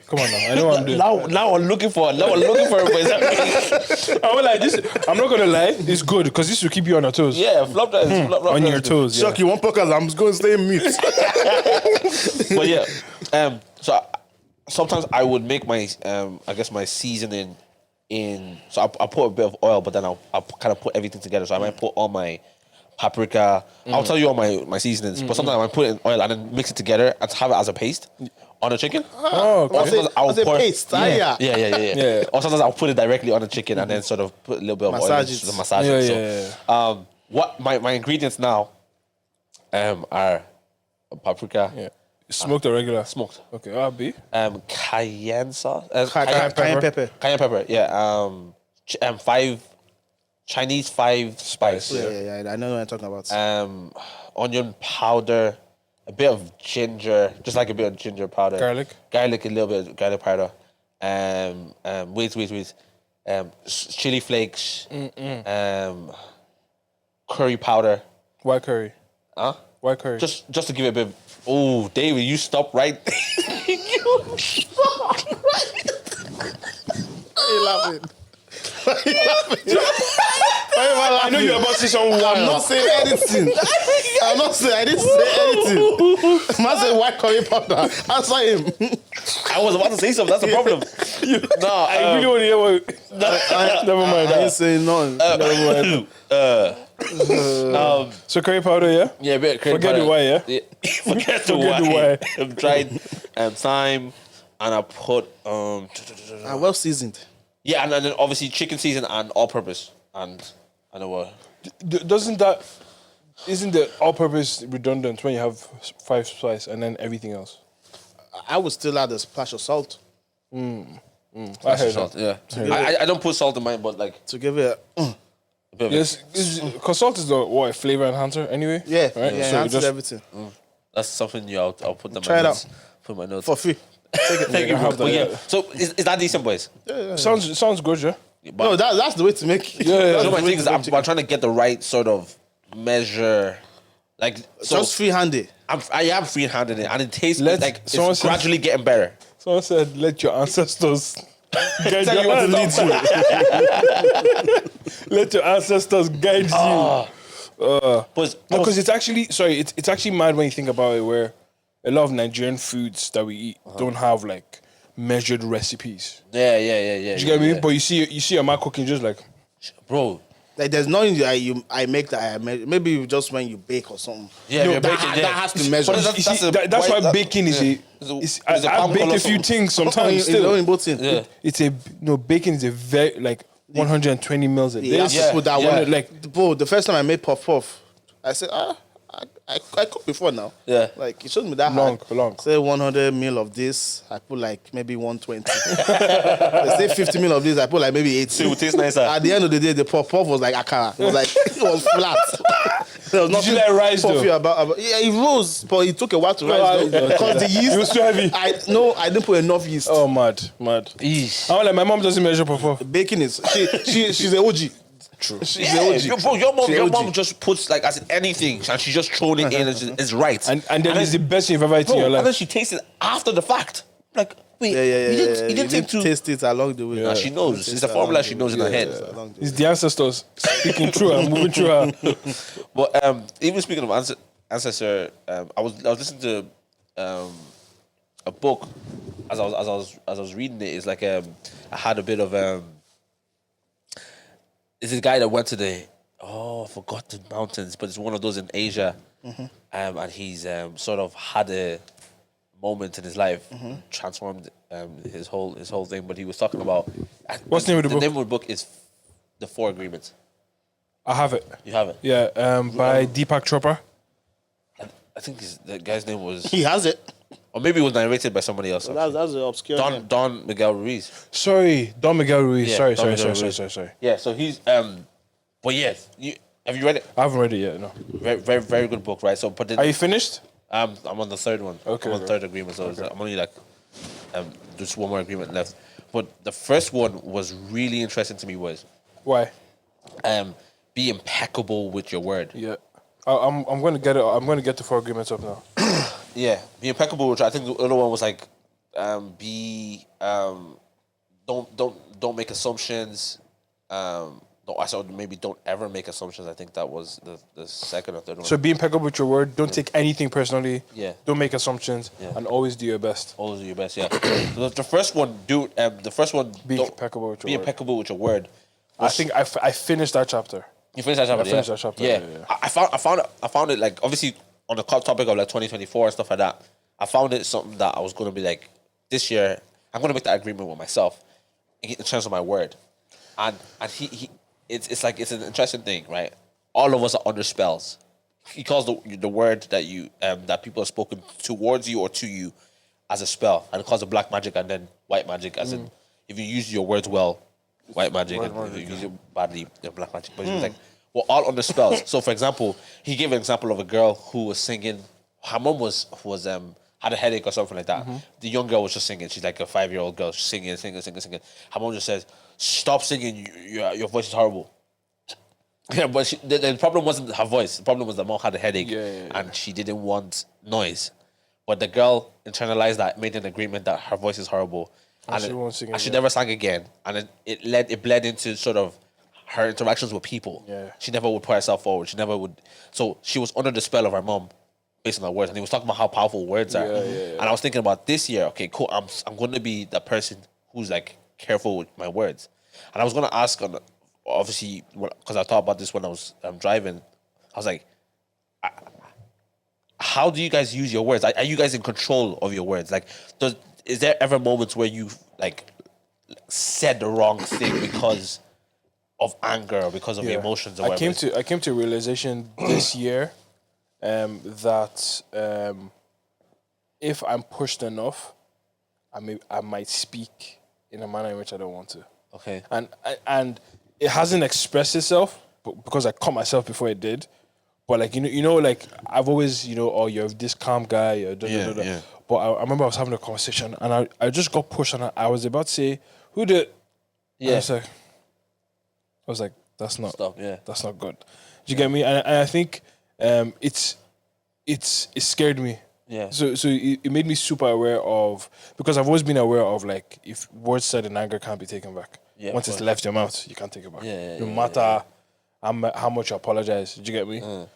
Come on now, I know what I'm doing. Now I'm looking for it. But is that me? I was like this. I'm not gonna lie, it's good because this will keep you on your toes. Yeah, flop that. On your toes. Yeah. Chuck, you want podcast? I'm just going to stay in mute. But yeah, sometimes I would make my I guess my seasoning in. So I put a bit of oil, but then I'll kind of put everything together. So I might put all my paprika. I'll tell you all my seasonings, but sometimes I might put it in oil and then mix it together and have it as a paste on the chicken. Oh, okay. Or sometimes I'll a paste. Yeah. Or sometimes I'll put it directly on the chicken and then sort of put a little bit of Massage oil it. to massage it. Yeah. What my ingredients now are paprika, Yeah. Smoked or regular? smoked, Okay, I'll be. cayenne sauce, Cayenne pepper. cayenne pepper, yeah. 5 Chinese 5 spice, Yeah. I know what I'm talking about. onion powder, a bit of ginger, just like a bit of ginger powder, Garlic? a little bit of garlic powder, wait, chili flakes, curry powder, Why curry? huh? Why curry? Just to give it a bit. Oh, David, you stop right there. You stop right. Why are you laughing? I know you're about to say something I'm wild. not saying anything. I didn't say anything. Man said white curry powder. Answer him. I was about to say something. That's the problem. No, I really want to hear what. Never mind I ain't that. saying none. So curry powder, yeah? yeah, a bit of curry Forget powder. the why, yeah? Forget the Forget the why. why. I've tried thyme, and I put Well seasoned. yeah, and then obviously chicken season and all-purpose, and I know what. Isn't the all-purpose redundant when you have 5 spice and then everything else? I would still add a splash of salt I heard Salt, that. yeah. I don't put salt in mine, but like to give it a... a bit of it. Yes, because salt is a flavor enhancer anyway. Yeah, right? yeah, So enhances just everything. That's something I'll put them. Try it out. Put my notes For free. Thank you. I have Bro. that, But yeah. yeah. So is that decent, boys? sounds good, yeah. But No, that's the way to make it. Yeah, you That's know, the my way thing is to I'm make chicken. trying to get the right sort of measure, Like so, Just free-handed. I am free-handed it, and it tastes Let- like someone it's said- gradually getting better. Someone said, "Let your ancestors guide Tell you you what to lead you. Let your ancestors guide you." But Because it's actually it's actually mad when you think about it. Where a lot of Nigerian foods that we eat don't have like measured recipes. yeah. Do you get me? But you see a man cooking just like Bro, Like there's nothing I make that I measure. Maybe just when you bake or something. Yeah, you're baking, that, yeah. that has to measure. But you see, that's why baking is a. I bake a few things sometimes It's still. only both things. Yeah. It's a baking is a very like 120 mils a day. You have to put that yeah. one. Like, bro, the first time I made puff, I said, I cooked before now. Yeah. Like, it shouldn't be that Long. Say 100 mil of this, I put like maybe 120. They say 50 mil of this, I put like maybe 80. so it would taste nicer. At the end of the day, the puff was like akara. It was like, it was flat. There was nothing you let it rise, puffy though? about. Yeah, it rose, but it took a while to rise. okay. Because the yeast. It was too heavy. I didn't put enough yeast. Oh, mad. Eesh. I'm like, my mom doesn't measure puff. Baking is, she's a OG. True. She's Yeah, a OG. bro, your OG. mom just puts like as in anything, and she just thrown it in. It's right, And then it's the best thing you've ever eaten in your and then life. she tastes it after the fact. Like, wait, Yeah. you didn't take two. taste it along the way. Nah, she knows. It's a formula she knows in her head. It's the ancestors speaking true and moving through her. But even speaking of ancestor, I was listening to a book as I was reading it. It's like I had a bit of it's this guy that went to the forgotten mountains, but it's one of those in Asia, and he's sort of had a moment in his life, transformed his whole thing. But he was talking about What's the name of the book? The name of the book is The Four Agreements. I have it. You have it? Yeah, by Deepak Chopra. I think the guy's name was, He has it. or maybe it was narrated by somebody else. That's an obscure name. Don Miguel Ruiz. Sorry, Don Miguel Ruiz. Yeah, sorry. Don Miguel Ruiz. Yeah, so he's but yes, have you read it? I haven't read it yet. No. Very, very, very good book, right? So, but then, Are you finished? I'm on the third one. Okay, I'm on the third agreement, so I'm only like just one more agreement left. But the first one was really interesting to me. Was Why? be impeccable with your word. Yeah. I'm going to get it. I'm going to get the 4 agreements up now. Yeah, be impeccable. Which I think the other one was like, don't make assumptions. No, I said maybe don't ever make assumptions. I think that was the second or third one. So be impeccable with your word. Don't take anything personally. Yeah. Don't make assumptions. Yeah. And always do your best. Always do your best. Yeah. The first one, Be don't- impeccable with your be word. impeccable with your word. I think I finished that chapter. You finished that chapter. I finished that chapter, Yeah. yeah. I found it like obviously on the topic of like 2024 and stuff like that. I found it something that I was gonna be like this year. I'm gonna make that agreement with myself in terms of my word, and he it's like it's an interesting thing, right? All of us are under spells. He calls the word that you that people have spoken towards you or to you as a spell, and it calls it black magic and then white magic, as in if you use your words well, white magic, and if you use it badly, then black magic. But he was like, we're all under spells. So, for example, he gave an example of a girl who was singing. Her mom was had a headache or something like that. The young girl was just singing. She's like a 5-year-old girl singing. Her mom just says, "Stop singing. Your voice is horrible." Yeah, but the problem wasn't her voice. The problem was the mom had a headache and she didn't want noise. But the girl internalized that, made an agreement that her voice is horrible. And she won't sing and she again. never sang again. And it bled into sort of her interactions with people. Yeah. She never would put herself forward. She never would. So she was under the spell of her mom based on her words. And he was talking about how powerful words are. And I was thinking about this year, okay, cool. I'm going to be the person who's like careful with my words. And I was going to ask, obviously, because I thought about this when I was driving, I was like, how do you guys use your words? Are you guys in control of your words? Like, is there ever moments where you like said the wrong thing because of anger or because of your emotions or whatever? I came to a realization this year that if I'm pushed enough, I might speak in a manner in which I don't want to. Okay. And it hasn't expressed itself because I caught myself before it did. But like you know, like I've always oh, you're this calm guy. You're Yeah. But I remember I was having a conversation and I just got pushed and I was about to say who did. Yeah. I was like, that's not Stop. Yeah. that's not good. Do you get me? And I think it's it scared me. Yeah. So it made me super aware of, because I've always been aware of, like, if words said in anger can't be taken back. Yeah, Once of it's course. left your mouth, you can't take it back. No Yeah, matter how much you apologize. Do you get me?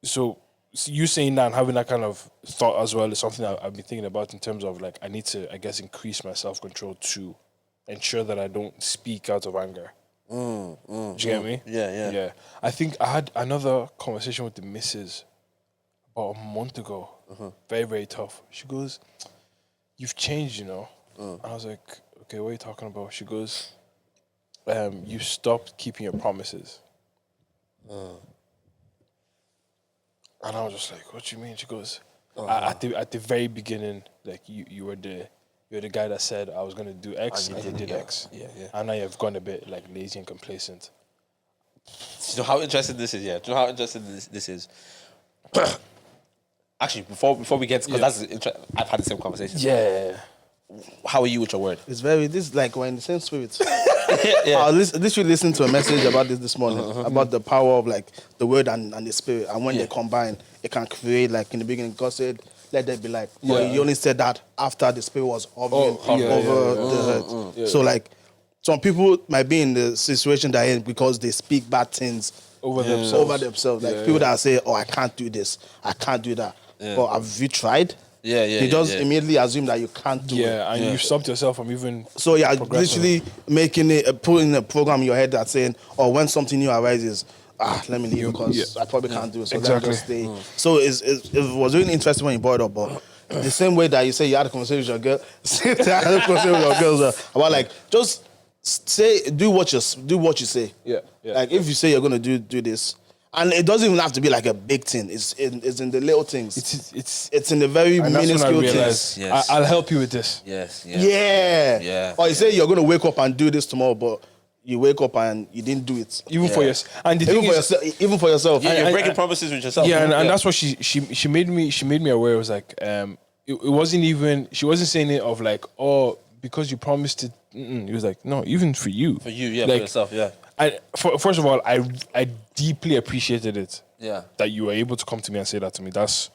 So you saying that and having that kind of thought as well is something I've been thinking about, in terms of, like, I need to, I guess, increase my self-control to ensure that I don't speak out of anger. Do you get me? Yeah. I think I had another conversation with the missus about a month ago. Very, very tough. She goes, "You've changed, you know." And I was like, "Okay, what are you talking about?" She goes, "You stopped keeping your promises." And I was just like, "What do you mean?" She goes, at the very beginning, like, you were the guy that said I was gonna do X, and you did X. Yeah. And now you've gone a bit, like, lazy and complacent. Do you know how interesting this is? Yeah. Do you know how interesting this is? Actually, before we get, because I've had the same conversation. Yeah. How are you with your word? It's very, this is like we're in the same spirit. Yeah. I literally listened to a message about this morning, about the power of, like, the word and the spirit. And when they combine, it can create, like, in the beginning, God said, let there be light. But he only said that after the spirit was hovering over the earth. So, like, some people might be in the situation they're in because they speak bad things Over themselves. Like, people that say, oh, I can't do this, I can't do that. But have you tried? Yeah. You just immediately assume that you can't do it. Yeah, and you've stopped yourself from even. So yeah, progressing. literally making it, putting a program in your head that's saying, oh, when something new arises, let me leave because I probably can't do it. So let me just stay. So it was really interesting when you brought it up, but the same way that you say you had a conversation with your girl, same thing I had a conversation with your girls about, like, just do what you say. Yeah. Like, if you say you're gonna do this. And it doesn't even have to be like a big thing. It's in the little things. It's in the very And that's when I minuscule realized, things. Yes. I'll help you with this. Yes. Yeah. Or you say you're going to wake up and do this tomorrow, but you wake up and you didn't do it. Even for yourself. And the Even thing for is, yourself. Even for yourself. Yeah, you're breaking promises with yourself. yeah, and that's what she made me aware. It was like, it wasn't even, she wasn't saying it of, like, oh, because you promised it. It was like, no, even for you. For you, yeah, Like, for yourself, yeah. First of all, I deeply appreciated it. Yeah. That you were able to come to me and say that to me. That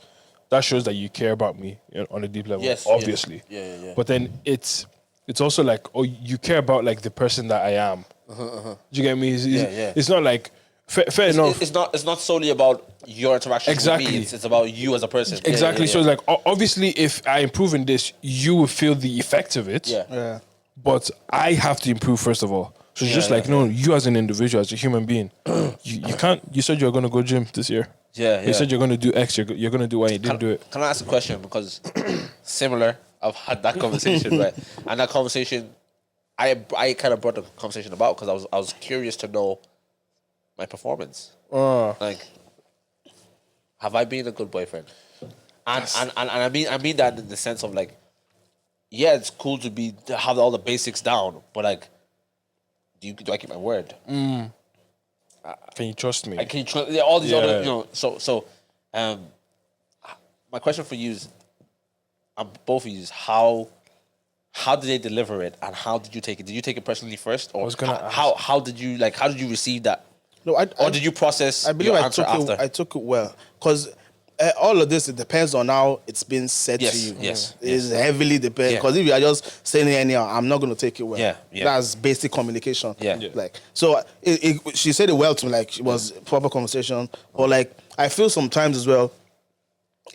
shows that you care about me, you know, on a deep level. Yes, obviously. Yeah. But then it's also like, oh, you care about, like, the person that I am. Do you get me? It's not like fair enough. It's not solely about your interaction with me. It's about you as a person. Exactly. Yeah. So it's like, obviously, if I improve in this, you will feel the effect of it. Yeah. But I have to improve first of all. So it's just like, no, you as an individual, as a human being, you can't. You said you were going to go gym this year. Yeah. You said you're going to do X. You're going to do Y. You didn't do it. Can I ask a question? Because similar, I've had that conversation, right? And that conversation, I kind of brought the conversation about because I was curious to know my performance. Like, have I been a good boyfriend? And I mean that in the sense of, like, yeah, it's cool to have all the basics down, but, like, do I keep my word? Can you trust me? I can trust all these other, you know. So, my question for you is, both of you, is how did they deliver it, and how did you take it? Did you take it personally first, or how did you receive that? No, or did you process? I believe your I answer took after? I took it well, because all of this, it depends on how it's been said to you. Yes. It's heavily depends, because if you are just saying it anyhow, I'm not going to take it well. Yeah. That's basic communication. Yeah. Like, so she said it well to me, like, it was proper conversation. But, like, I feel sometimes as well,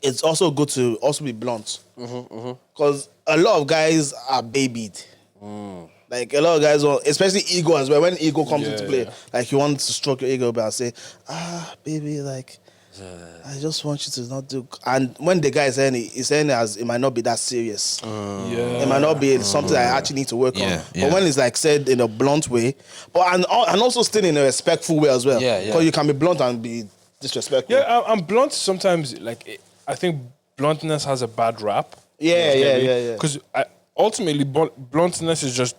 it's also good to also be blunt, because a lot of guys are babied. Like, a lot of guys, especially ego as well. When ego comes into play, like, you want to stroke your ego, but say, baby, like, I just want you to not do. And when the guy is saying it, he's saying it as it might not be that serious. It might not be something I actually need to work on. But when it's, like, said in a blunt way, but and also still in a respectful way as well. Because you can be blunt and be disrespectful. Yeah, I'm blunt sometimes. Like, I think bluntness has a bad rap. Yeah. Because ultimately, bluntness is just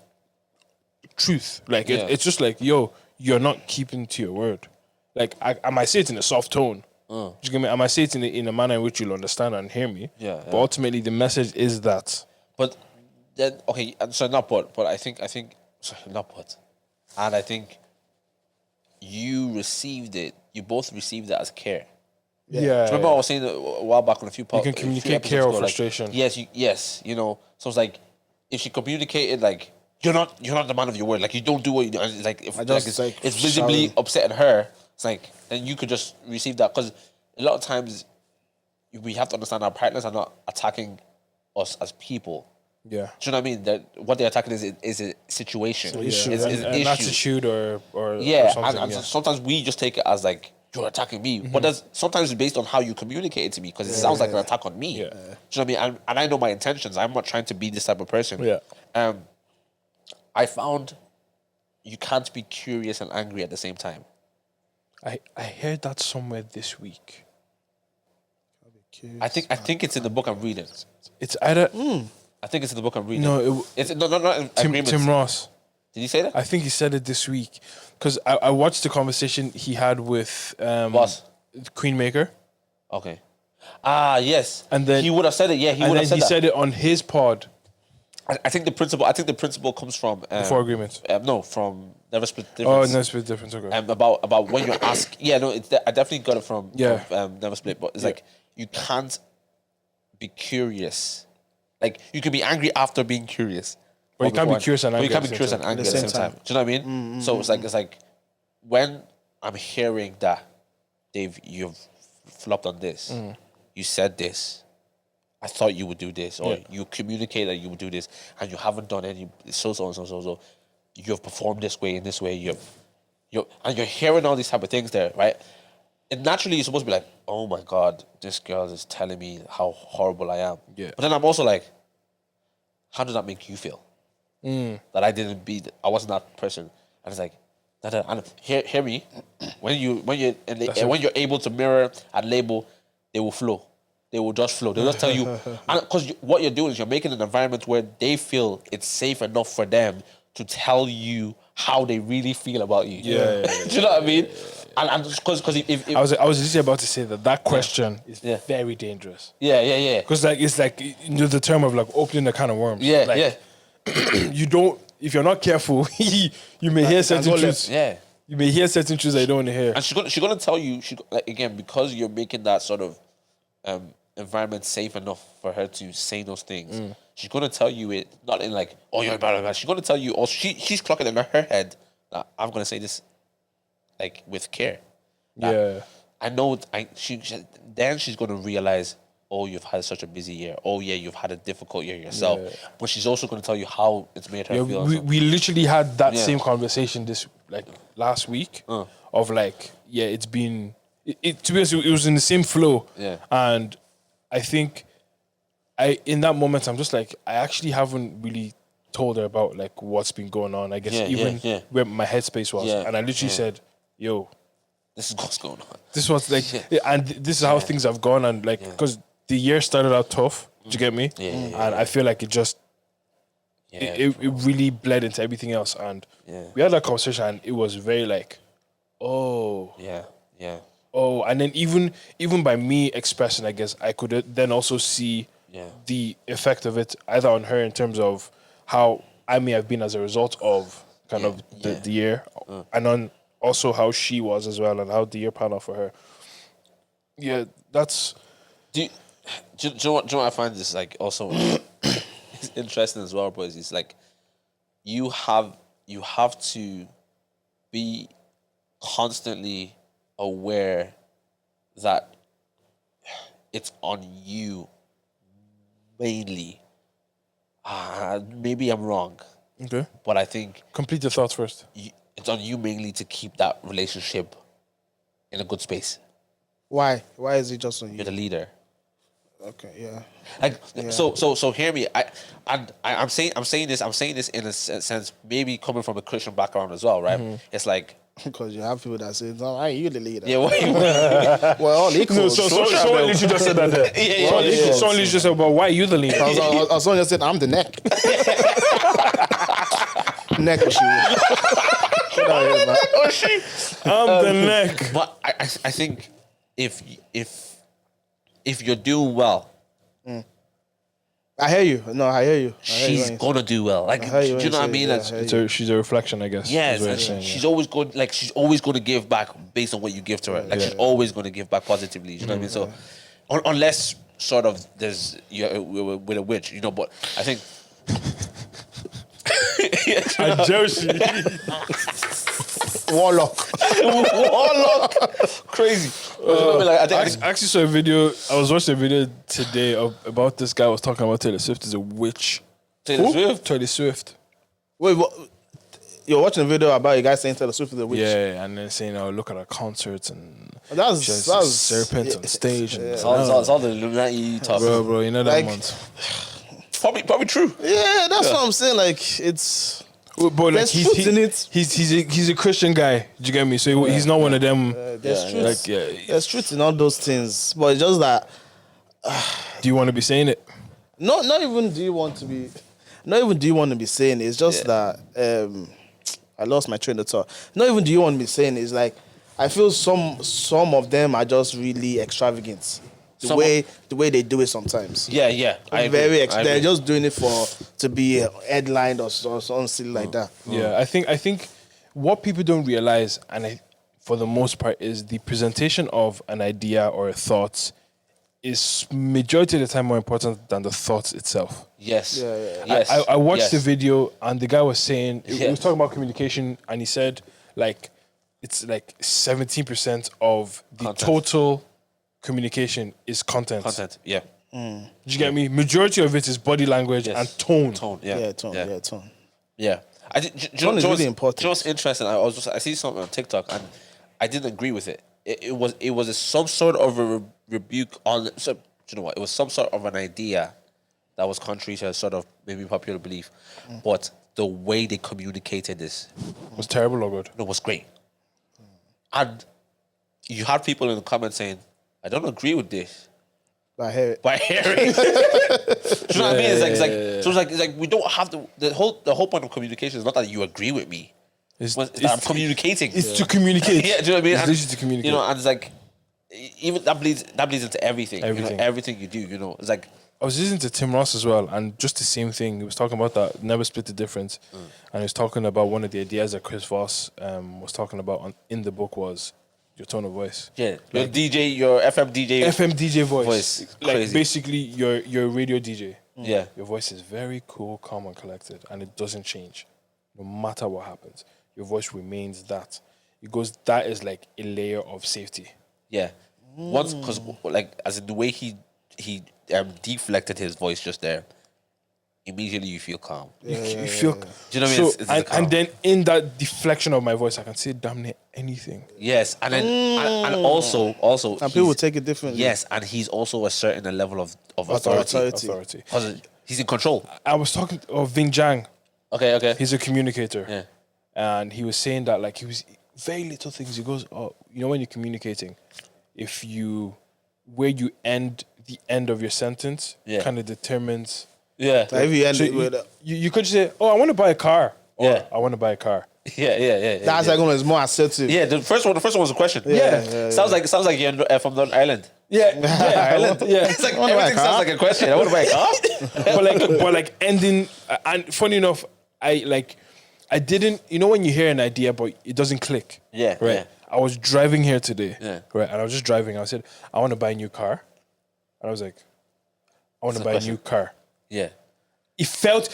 truth. Like, it's just like, yo, you're not keeping to your word. Like, I might say it in a soft tone. Do you get me? I might say it in a manner in which you'll understand and hear me. But ultimately, the message is that. But then, okay, so not but I think sorry, not but, and I think you both received it as care. Yeah. Remember I was saying a while back on a few podcasts. You can communicate care or frustration. Yes, you know. So it's like if she communicated like you're not the man of your word. Like you don't do what you do. And it's like if it's visibly shouting. upsetting her. It's like then you could just receive that because a lot of times we have to understand our partners are not attacking us as people. Yeah. Do you know what I mean? That what they're attacking is a situation. It's An an issue. attitude or something. And sometimes we just take it as like you're attacking me, but that's sometimes it's based on how you communicate it to me because it sounds like an attack on me. Yeah. Do you know what I mean? And I know my intentions. I'm not trying to be this type of person. Yeah. I found you can't be curious and angry at the same time. I heard that somewhere this week. I think it's in the book I'm reading. It's either I think it's in the book I'm reading. No, it's not in agreements. Tim Ross. Did he say that? I think he said it this week because I watched the conversation he had with Boss. Queen Maker. Okay. Ah, yes. And then he would have said it. Yeah, he would have said he that. said it on his pod. I think the principle comes from Before agreement. No, from Never Split Oh, Difference. Never Split Difference. Okay. About when you're asked. Yeah, no, I definitely got it from Never Split, but it's like you can't be curious. Like you can be angry after being curious. But you can't be curious and But angry. you can't be curious and angry at the same time. Do you know what I mean? So it's like when I'm hearing that, Dave, you've flopped on this. You said this. I thought you would do this, or you communicate that you would do this, and you haven't done any. So. You've performed this way, in this way. You're hearing all these type of things there, right? And naturally, you're supposed to be like, "Oh my God, this girl is telling me how horrible I am." Yeah. But then I'm also like, how does that make you feel? That I wasn't that person. And it's like, and hear me. When you're able to mirror and label, they will flow. They will just flow. They'll just tell you, because what you're doing is you're making an environment where they feel it's safe enough for them to tell you how they really feel about you. Do you know what I mean? And because if I was just about to say that question is very dangerous. Yeah. Because it's like the term of like opening a can of worms. You don't, if you're not careful, you may hear certain truths. You may hear certain truths that you don't want to hear. And she's gonna tell you, again, because you're making that sort of environment safe enough for her to say those things. She's gonna tell you it not in like, oh, you're bad. She's gonna tell you, or she's clocking in her head that I'm gonna say this like with care. I know. Then she's gonna realize, oh, you've had such a busy year. Oh yeah, you've had a difficult year yourself. But she's also gonna tell you how it's made her feel. We literally had that same conversation last week of like, it's been. To be honest, it was in the same flow. And I think in that moment, I'm just like, I actually haven't really told her about like what's been going on. I guess where my headspace was. And I literally said, yo, this is what's going on. This was like, and this is how things have gone. And like, because the year started out tough, do you get me? And I feel like it just, it really bled into everything else. And we had that conversation and it was very like, oh. Oh, and then even by me expressing, I guess I could then also see the effect of it either on her in terms of how I may have been as a result of kind of the year, and on also how she was as well, and how the year panned out for her. Yeah, that's. Do you know what I find this like also it's interesting as well, boys? It's like you have to be constantly aware that it's on you mainly. Maybe I'm wrong. Okay. But I think Complete your thoughts first. it's on you mainly to keep that relationship in a good space. Why? Why is it just on you? You're the leader. Okay, yeah. Like so hear me. I'm saying this in a sense, maybe coming from a Christian background as well, right? It's like Because you have people that say, "No, I ain't you the leader." yeah, Well, all equal. No, so someone literally just said that there. Someone literally just said, "But why are you the leader?" Someone just said, "I'm the neck." Neck or I'm the neck. But I think if you're doing well, I hear you. No, I hear you. she's gonna do well. Like, do you know what I mean? Yeah, That's, She's a reflection, I guess. yes, is what and you're saying, she's always going. Like, she's always going to give back based on what you give to her. Like she's always going to give back positively. You know what I mean? So unless sort of you're with a witch, you know. But I think. And Joshi. Warlock. Crazy. I I actually saw a video. I was watching a video today about this guy was talking about Taylor Swift is a witch. Taylor Swift? Taylor Swift. Wait, what? You're watching a video about a guy saying Taylor Swift is a witch? Yeah, and then saying, "Oh, look at her concerts and That's she has serpents on stage." And It's all the Illuminati talk. bro, you know that Like- month. Probably true. Yeah, that's what I'm saying. Like, it's... But like There's truth in it. He's a Christian guy. Do you get me? So he's not one of them. There's truth. Like, There's truth in all those things. But it's just that... do you want to be saying it? Not even do you want to be... Not even do you want to be saying it. It's just that... I lost my train of thought. Not even do you want to be saying it. It's like... I feel some of them are just really extravagant. The way they do it sometimes. Yeah. I agree. They're just doing it to be headlined or something silly like that. Yeah, I think what people don't realize, and for the most part, is the presentation of an idea or a thought is majority of the time more important than the thought itself. Yes. Yeah. Yes. I watched the Yes. video and the guy was saying he Yeah. was talking about communication and he said like it's like 17% of the Content. total communication is content. Content. Yeah. Do you get me? Majority of it is body language Yes. and tone. Tone. Yeah, tone. Yeah. I think Tone is really important. Do you know what's interesting? I see something on TikTok and I didn't agree with it. It was some sort of a rebuke on. So do you know what? It was some sort of an idea that was contrary to a sort of maybe popular belief, but the way they communicated this, Was terrible or good? was great. And you had people in the comments saying, "I don't agree with this." I hear it. By hearing. Do you know what I mean? It's like we don't have the whole point of communication is not that you agree with me. It's, That I'm communicating. It's to communicate. Yeah, do you know what I mean? It's And, literally to communicate. You know, and it's like even that bleeds into everything. Everything. You know, everything you do. You know, it's like I was listening to Tim Ross as well, and just the same thing. He was talking about that never split the difference, and he was talking about one of the ideas that Chris Voss was talking about in the book was your tone of voice. yeah, your DJ, your FM DJ. FM DJ voice. Like Crazy. basically your radio DJ. Yeah, Your voice is very cool, calm, and collected, and it doesn't change, no matter what happens. Your voice remains that. It goes. That is like a layer of safety. yeah. Once, because like as in the way he deflected his voice just there, immediately you feel calm. You feel. Do you know what I mean? So, It's calm. and then in that deflection of my voice, I can say damn near anything. Yes, and then and also And people he's- will take it differently. Yes, and he's also asserting a level of authority Authority. because he's in control. I was talking of Ving Zhang. Okay. He's a communicator. Yeah. And he was saying that like he was very little things. He goes, oh, you know when you're communicating, if you where you end the end of your sentence Yeah. kind of determines. Yeah. Like if you end So it with... you could just say, oh, I want to buy a car. Or, Yeah. I want to buy a car. Yeah. That's like one is more assertive. Yeah, the first one was a question. Yeah. Sounds like you're from Northern Ireland. Yeah, Ireland. Yeah. It's like Wanna buy a everything car? sounds like a question. I want to buy a car. but like ending and funny enough, I didn't, you know when you hear an idea but it doesn't click. Yeah, Right. yeah. I was driving here today. Yeah. Right. And I was just driving. I said, I want to buy a new car. And I was like, I want to buy a new car. Yeah. It felt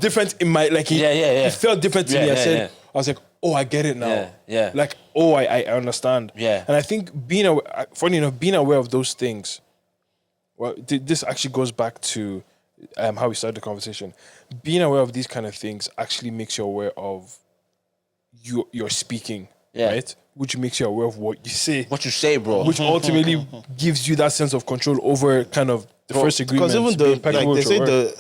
different in my like Yeah. it felt different to Yeah, me. I yeah, said, yeah. I was like, oh, I get it now. Yeah. Like, oh, I understand. Yeah. And I think funny enough, being aware of those things, well, this actually goes back to how we started the conversation. Being aware of these kind of things actually makes you aware of your speaking, Yeah. right? Which makes you aware of what you say, What you say, bro? which ultimately gives you that sense of control over kind of the first agreement. Because even they say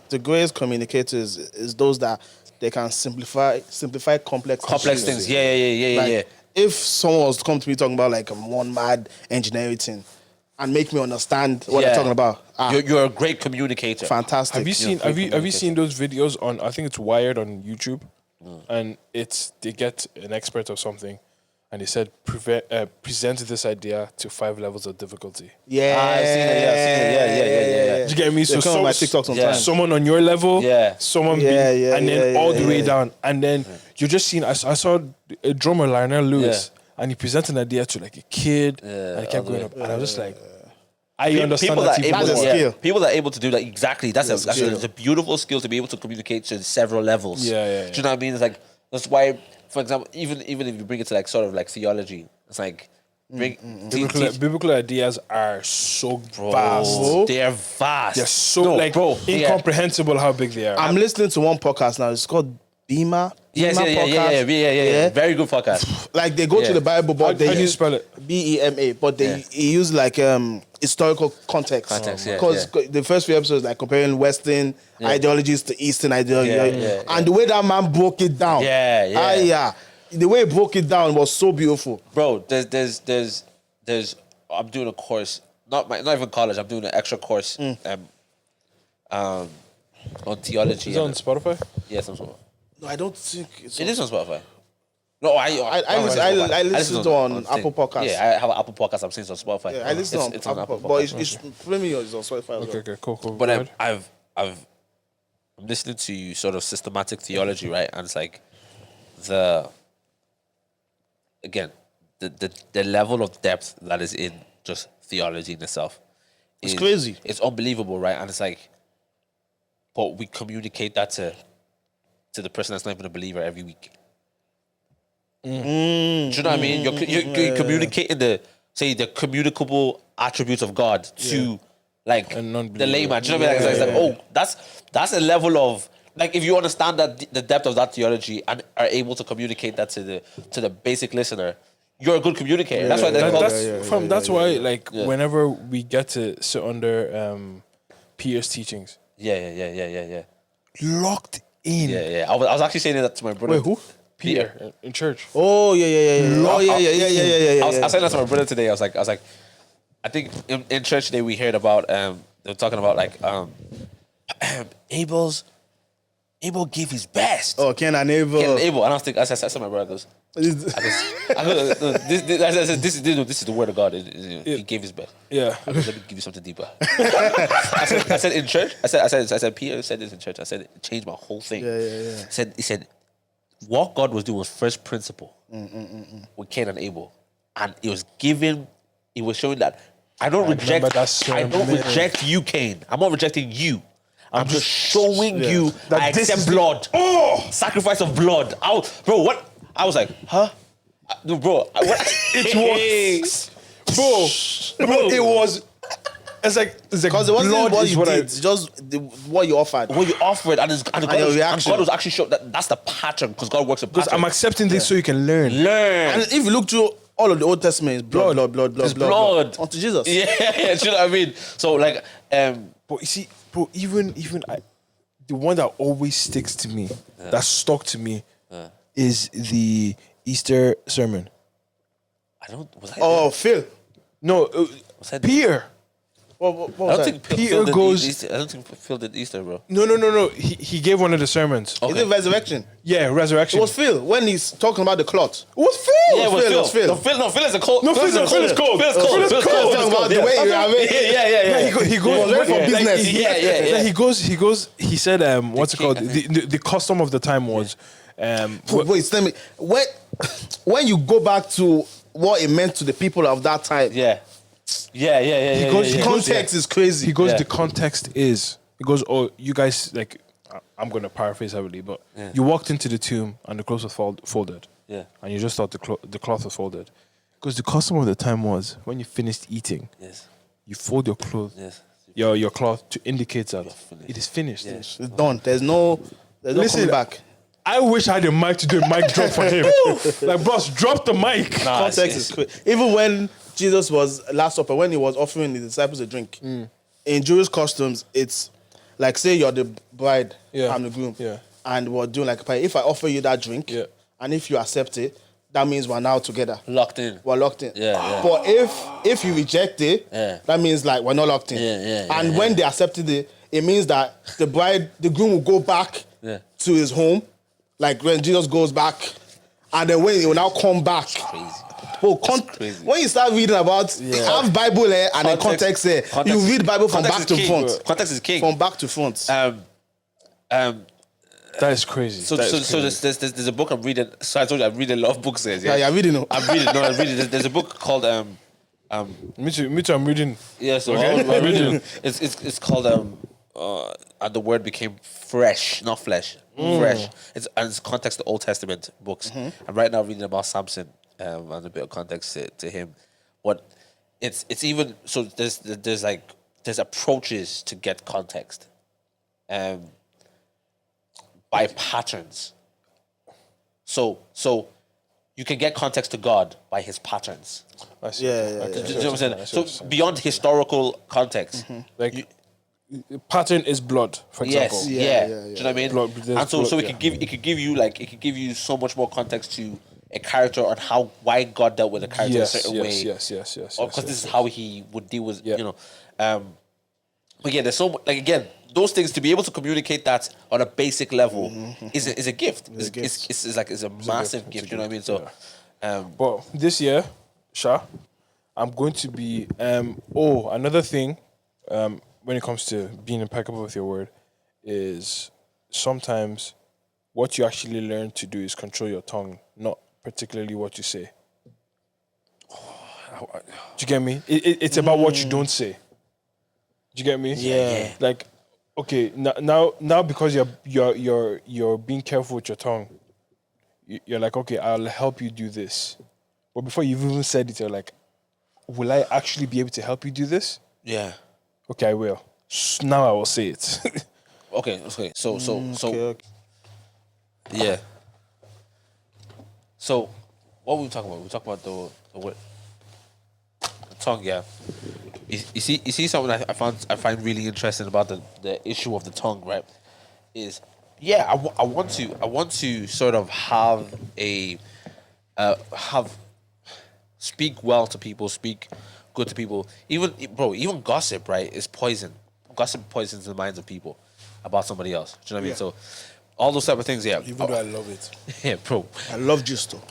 the greatest communicators is those that they can simplify complex Things. Yeah. Like, if someone was to come to me talking about like one mad engineering thing and make me understand what they're talking about, You're a great communicator. fantastic. Have you seen have you seen those videos on, I think it's Wired on YouTube, and they get an expert or something, and they said present this idea to 5 levels of difficulty. Yeah, I've seen it. Yeah. Do you get me? They come on my TikTok sometimes. someone on your level, someone and then all the way down, and then you're just seeing. I saw a drummer Lionel Lewis, and he presented an idea to like a kid, and it kept going up. And I was just like, I understand people that. that are able, That's a skill. people that are able to do that exactly. That's That's a skill. it's a beautiful skill to be able to communicate to several levels. Yeah. Do you know what I mean? It's like that's why, for example, even if you bring it to like sort of like theology, it's like Biblical ideas are so bro, vast. they're vast. They're so incomprehensible how big they are. I'm listening to one podcast now. It's called Bima. Yes, Bima podcast. yeah. Very good podcast. Like they go to the Bible, but How they do you spell it? BEMA, but they use like historical context. Because the first few episodes like comparing Western ideologies to Eastern ideology, and the way that man broke it down. The way he broke it down was so beautiful. Bro, there's I'm doing a course, not even college. I'm doing an extra course on theology. Is it on Spotify? Yes, I'm Spotify. No, I don't think it's It is on Spotify. No, I listen to on Apple Podcasts. Yeah, I have an Apple Podcast. I'm saying it's on Spotify. Yeah, I listen It's on Apple Podcasts. But it's premium is on Spotify. Okay, cool. But I'm listening to sort of systematic theology, right? And it's like the level of depth that is in just theology in itself. It's crazy. It's unbelievable, right? And it's like, but we communicate that to the person that's not even a believer every week. Do you know what I mean? You're communicating the communicable attributes of God to like the layman. Do you know what I mean? It's like, that's a level of like, if you understand that the depth of that theology and are able to communicate that to the basic listener, you're a good communicator. That's why they're called. That's why like whenever we get to sit under Peter's teachings, locked in. I was actually saying that to my brother. Wait, who? Peter in church. Oh yeah. I was saying that to my brother today. I was like, I think in church today we heard about they were talking about like Abel gave his best. Oh, Cain and Abel. And I don't think I said to my brother, this is the word of God. He gave his best. Yeah. Let me give you something deeper. I said in church. I said Peter said this in church. I said it changed my whole thing. He said what God was doing was first principle with Cain and Abel, and it was showing that I don't reject you, Cain. I'm not rejecting you. I'm just showing you that I accept blood. Sacrifice of blood. What? I was like, huh? Bro, what? It was. It's like because it wasn't what you did, it's just what you offered. What you offered, and God was actually showing that's the pattern, because God works a pattern. Because I'm accepting this so you can learn. And if you look through all of the Old Testament, it's blood. It's blood. Unto Jesus. Yeah, you know what I mean? So like, but you see, bro, even the one that always sticks to me, that stuck to me, is the Easter sermon. Phil. No, Peter. What was I don't that? think Peter goes. I don't think Phil did Easter, bro. No. He gave one of the sermons. Is it resurrection? Yeah, resurrection. It was Phil when he's talking about the cloth. It was Phil. Yeah, it was Phil. Phil is a cold. No, Phil is cold. Phil is cold. The way you He goes for business. Yeah. He said, what's it called? The custom of the time was. Wait, tell me when you go back to what it meant to the people of that time. The context is crazy. He goes, the context is. He goes, oh, you guys, like, I'm going to paraphrase heavily, but you walked into the tomb and the clothes were folded. Yeah. And you just thought the cloth was folded. Because the custom of the time was, when you finished eating, you fold your clothes, your cloth, to indicate that it is finished. It's done. There's no coming back. I wish I had a mic to do a mic drop for him. Like, boss, drop the mic. Context is crazy. Even when Jesus was Last Supper, when he was offering the disciples a drink, in Jewish customs, it's like, say you're the bride, I'm the groom, and we're doing like a party. If I offer you that drink, and if you accept it, that means we're now together. Locked in. We're locked in. Yeah. But if you reject it, that means like we're not locked in. And when they accepted it, it means that the groom will go back to his home, like when Jesus goes back, and then when he will now come back. Crazy. When you start reading about have Bible here and then context here, you read Bible from back to front. Context is king. From back to front. That is crazy. So there's a book I'm reading. So I told you I'm reading a lot of books. Yeah, you're reading it. I'm reading. No, I'm reading. There's a book called Me too. I'm reading. Yeah, so Okay. I'm reading. It's called and the word became fresh, not flesh. Fresh. It's context the Old Testament books. I'm right now reading about Samson and a bit of context to him. But it's even so there's approaches to get context. By patterns. So you can get context to God by his patterns. I see. Yeah. Do you know what I'm saying? So beyond historical context, Like pattern is blood, for example. yes, Yeah. do you know what I mean? Blood, there's and so blood, it could give you so much more context to a character on why God dealt with a character a certain way. Yes. Because this is how he would deal with Yeah. But yeah, there's so much, like again, those things to be able to communicate that on a basic level is a gift. It's a massive gift. You know what I mean? So, But this year, Sha, I'm going to be. Another thing, when it comes to being impeccable with your word, is sometimes what you actually learn to do is control your tongue, not particularly what you say. Do you get me? It's about what you don't say. Do you get me? Yeah. Like, okay, now because you're being careful with your tongue, you're like, okay, I'll help you do this. But before you've even said it, you're like, will I actually be able to help you do this? yeah. Okay, I will. Now I will say it. Okay. So Okay. yeah. So what were we talking about? We talking about the what? The tongue, yeah. You see something I find really interesting about the issue of the tongue, right? Is I want to sort of have speak well to people, speak good to people. Even gossip, right, is poison. Gossip poisons the minds of people about somebody else. Do you know what I mean? Yeah. So all those type of things, yeah. Even though I love it. Yeah, bro. I love gist though.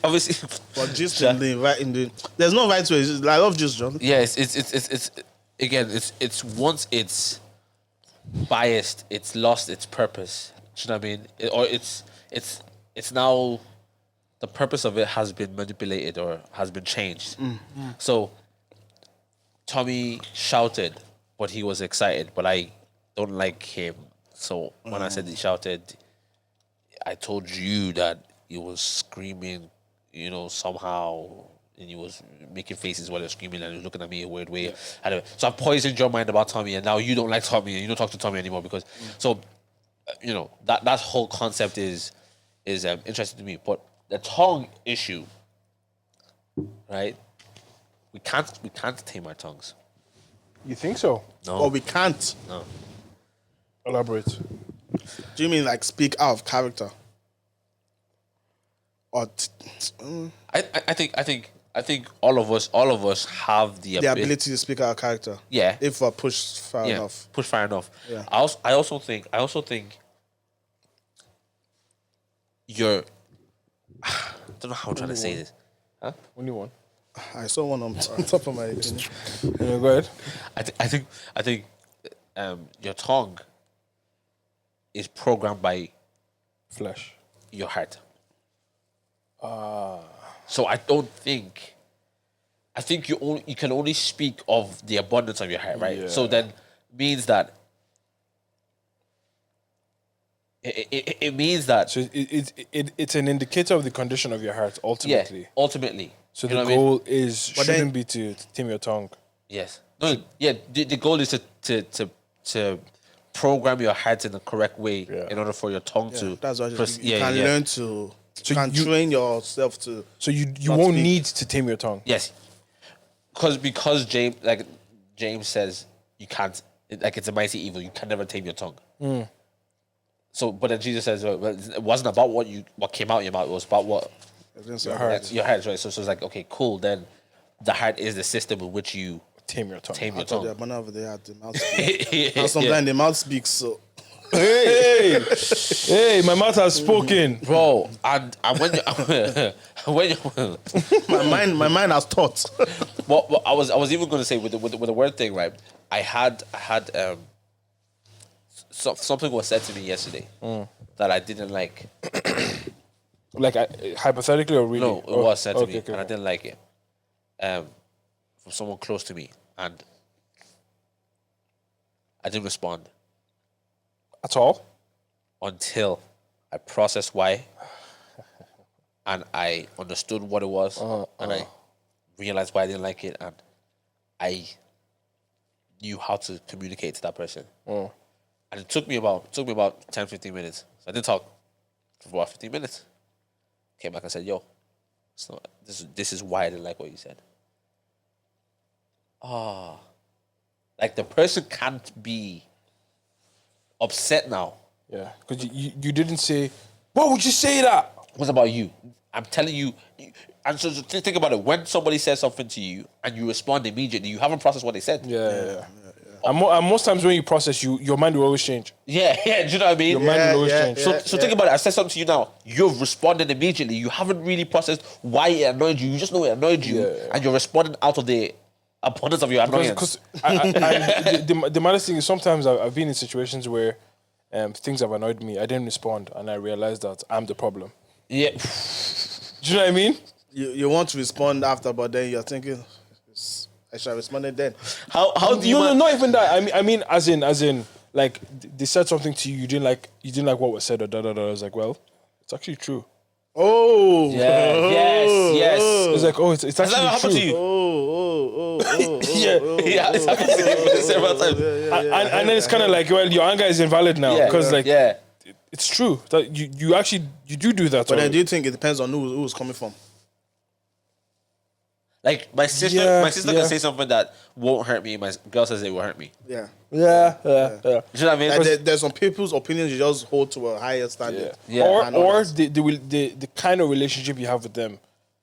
Obviously, But gist in the there's no right way. I love gist, John. yeah, it's again, it's once it's biased, it's lost its purpose. Do you know what I mean? Or it's now the purpose of it has been manipulated or has been changed. So Tommy shouted, but he was excited, but I don't like him. So when I said he shouted, I told you that he was screaming, somehow, and he was making faces while he was screaming and he was looking at me a weird way. Anyway, so I poisoned your mind about Tommy, and now you don't like Tommy and you don't talk to Tommy anymore because, that whole concept is interesting to me. But the tongue issue, right? We can't tame our tongues. You think so? No, Or we can't. no. Elaborate. Do you mean like speak out of character? Or I think all of us have the the ability to speak out of character? Yeah. If we're pushed far Yeah, enough. push far enough. Yeah. I also think you're. I don't know how I'm trying to say this. Only one. I saw one on top of my head. Go ahead. I think your tongue is programmed by Flesh. your heart. So I think you can only speak of the abundance of your heart, right? Yeah. So then means that it means that So it's an indicator of the condition of your heart, ultimately. ultimately. So You know the what I mean? goal But then- shouldn't be to tame your tongue. Yes. No. Yeah. The goal is to program your heart in the correct way Yeah. in order for your tongue to. That's what pres- you can learn to. So You can you- train yourself to. So you Not won't speak. need to tame your tongue. Yes. Because James says you can't, it's a mighty evil. You can never tame your tongue. So, but then Jesus says, well, it wasn't about what came out of your mouth. It was about what Your your heart, right? So it's like, okay, cool. Then the heart is the system in which you Tame your tongue. tame your I told you, tongue. man over there had the mouth speak. Yeah. And sometimes the mouth speaks, so. Hey, my mouth has spoken. Bro, and when you, when you, My mind has thought. what I was even going to say with the word thing, right? I had something was said to me yesterday that I didn't like. Like hypothetically or really? No, it was said to me, okay. and I didn't like it. From someone close to me, and I didn't respond At all? until I processed why, and I understood what it was, and I realized why I didn't like it, and I knew how to communicate to that person. And it took me about 10, 15 minutes. So I didn't talk for about 15 minutes. Came back and said, yo, it's not, this is why I didn't like what you said. Like the person can't be upset now. Yeah. Because you didn't say, why would you say that? What's about you? I'm telling you. And so think about it. When somebody says something to you and you respond immediately, you haven't processed what they said. Yeah. And most times when you process, your mind will always change. Yeah. Do you know what I mean? Your mind will always change. So think about it. I said something to you now. You've responded immediately. You haven't really processed why it annoyed you. You just know it annoyed you, and you're responding out of the abundance of your annoyance. Because the maddest thing is sometimes I've been in situations where things have annoyed me. I didn't respond, and I realized that I'm the problem. Yeah. Do you know what I mean? You want to respond after, but then you're thinking, I should have responded then. How do you? No, not even that. I mean, as in, like they said something to you, you didn't like what was said or da da da. I was like, well, it's actually true. Oh. Yeah. Yes. It's like, oh, it's Has that actually happened true. to you? Oh. Yeah, it's happened to me several times. And then it's kind of like, well, your anger is invalid now because it's true that you actually do that. But then do you think it depends on who's coming from? Like my sister can say something that won't hurt me. My girl says it will hurt me. Yeah. Yeah. You know what I mean? Like there's some people's opinions you just hold to a higher standard. Yeah. Or the kind of relationship you have with them,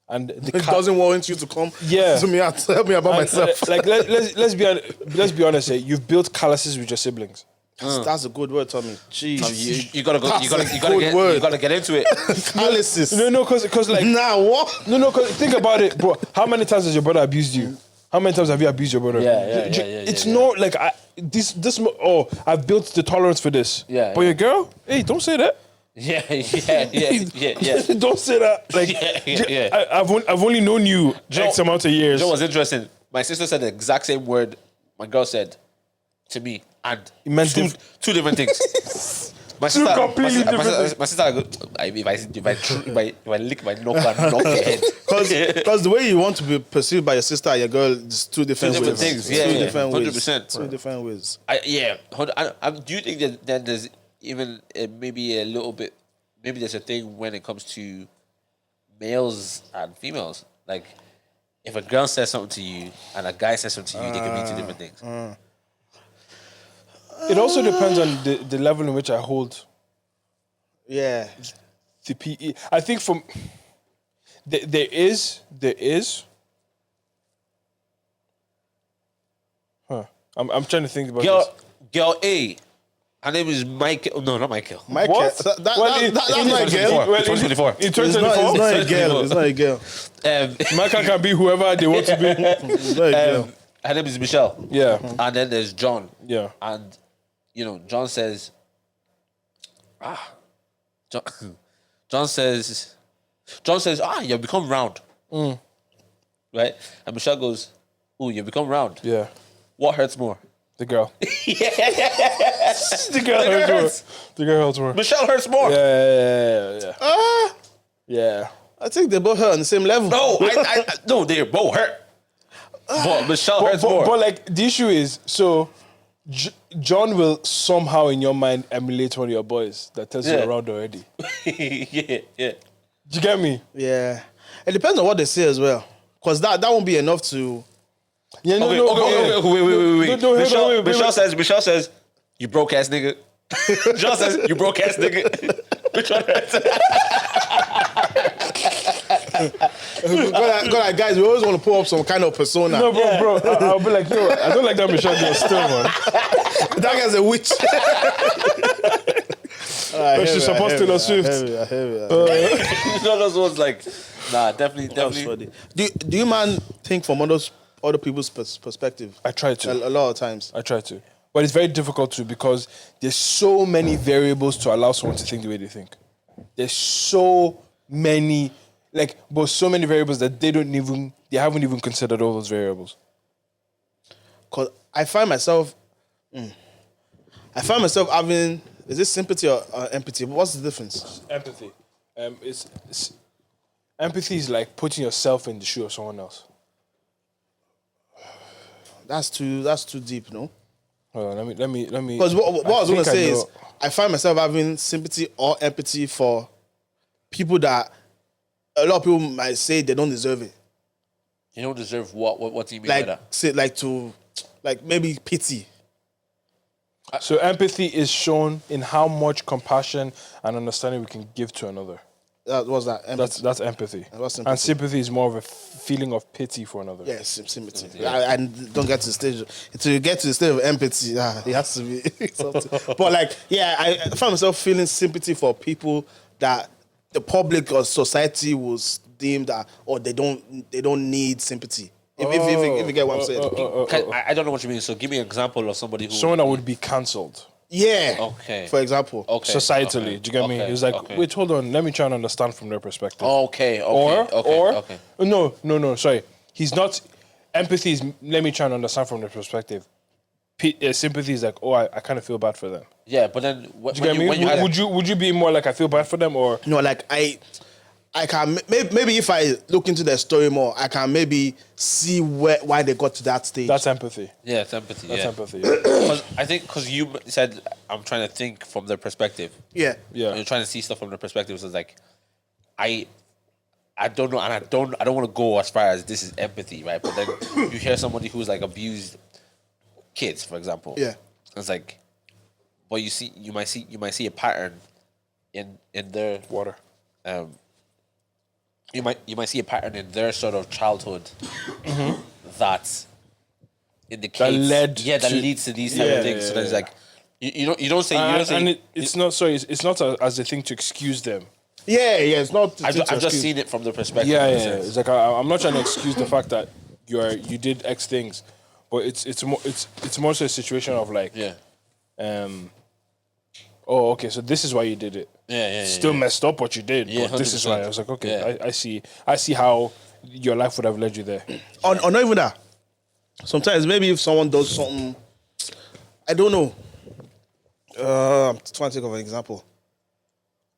and It doesn't want you to come to me and tell me about myself. Like let's be honest. You've built calluses with your siblings. That's a good word, Tommy. Jeez. You gotta go. You gotta get into it. Calluses. No, because like Nah, what? no, because think about it, bro. How many times has your brother abused you? How many times have you abused your brother? It's not like I've built the tolerance for this. Yeah, but your girl, hey, don't say that. Yeah. Don't say that. Like, I've only known you X amount of years. You know what's interesting? My sister said the exact same word my girl said to me, and It meant two different things. My Two completely different my sister, if I lick my knock and knock your head. Because the way you want to be perceived by your sister and your girl is two different ways. things. Two Yeah, different ways. 100%. Two different ways. Do you think that there's even maybe a little bit, maybe there's a thing when it comes to males and females? Like, if a girl says something to you and a guy says something to you, they can mean two different things. It also depends on the level in which I hold Yeah. the PE. I think there is. I'm trying to think about this. Girl A, her name is Michael. No, not Michael. Michael. What? That's Well, my girl. 2024. In It's not 2024, a girl. It's not a girl. Michael can be whoever they want to be. It's not a girl. Her name is Michelle. Yeah, And then there's John. yeah. And, John says, John says, you become round. Right? And Michelle goes, ooh, you become round. Yeah, What hurts more? the girl. The girl hurts more. hurts. The girl hurts more. Michelle hurts more. Yeah. Yeah. I think they both hurt on the same level. No, no, they're both hurt. But Michelle hurts more. But like the issue is, so John will somehow in your mind emulate one of your boys that tells you around already. yeah. Do you get me? Yeah. It depends on what they say as well. Because that won't be enough to... Yeah, Wait. Michelle says, you broke ass nigga. John says, you broke ass nigga. Which one hurts? Guys, we always want to pull up some kind of persona. No, bro. I'll be like, yo, I don't like that Michelle girl still, man. That guy's a witch. She's supposed to know Swift. I hear you. Those ones like, nah, definitely. Do you man think from other people's perspective? I try to. A lot of times. I try to. But it's very difficult to because there's so many variables to allow someone to think the way they think. There's so many, but so many variables that they haven't even considered all those variables. Because I find myself having, is this sympathy or empathy? What's the difference? Empathy. Empathy is like putting yourself in the shoe of someone else. That's too deep, no? Hold on, let me. Because what I was going to say is, I find myself having sympathy or empathy for people that a lot of people might say they don't deserve it. You don't deserve what? What do you mean by that? Say, maybe pity. So empathy is shown in how much compassion and understanding we can give to another. What's that? Empathy. That's empathy. What's sympathy? And sympathy is more of a feeling of pity for another. Yes, sympathy. I don't get to the stage. Until you get to the stage of empathy, it has to be something. But I found myself feeling sympathy for people that the public or society was deemed that, or they don't need sympathy. If you get what I'm saying. I don't know what you mean. So give me an example of somebody who... Someone that would be cancelled. Yeah. Okay. For example. Okay. Societally. Okay. Do you get me? It's like, wait, hold on. Let me try and understand from their perspective. Okay. No, sorry. He's not... Empathy is, let me try and understand from their perspective. Sympathy is like, I kind of feel bad for them. Yeah, but then... Do you get me? Would you be more like, I feel bad for them, or... No, I can maybe if I look into their story more, I can maybe see why they got to that stage. That's empathy. Yeah, it's empathy. That's yeah. empathy. Because you said I'm trying to think from their perspective. Yeah. You're trying to see stuff from their perspective. So it's like, I don't know, and I don't want to go as far as this is empathy, right? But then you hear somebody who's like abused kids, for example. Yeah. It's like, but you might see a pattern in their Water. You might see a pattern in their sort of childhood that indicates that leads to these type of things. So then it's like you don't say it's not as a thing to excuse them. Yeah, it's not. I've just seen it from the perspective. Yeah. It's like I'm not trying to excuse the fact that you did X things, but it's more so a situation of like okay, so this is why you did it. Still messed up what you did, but this is why. I was like, okay, I see how your life would have led you there. Or not even that. Sometimes maybe if someone does something, I don't know. I'm trying to think of an example.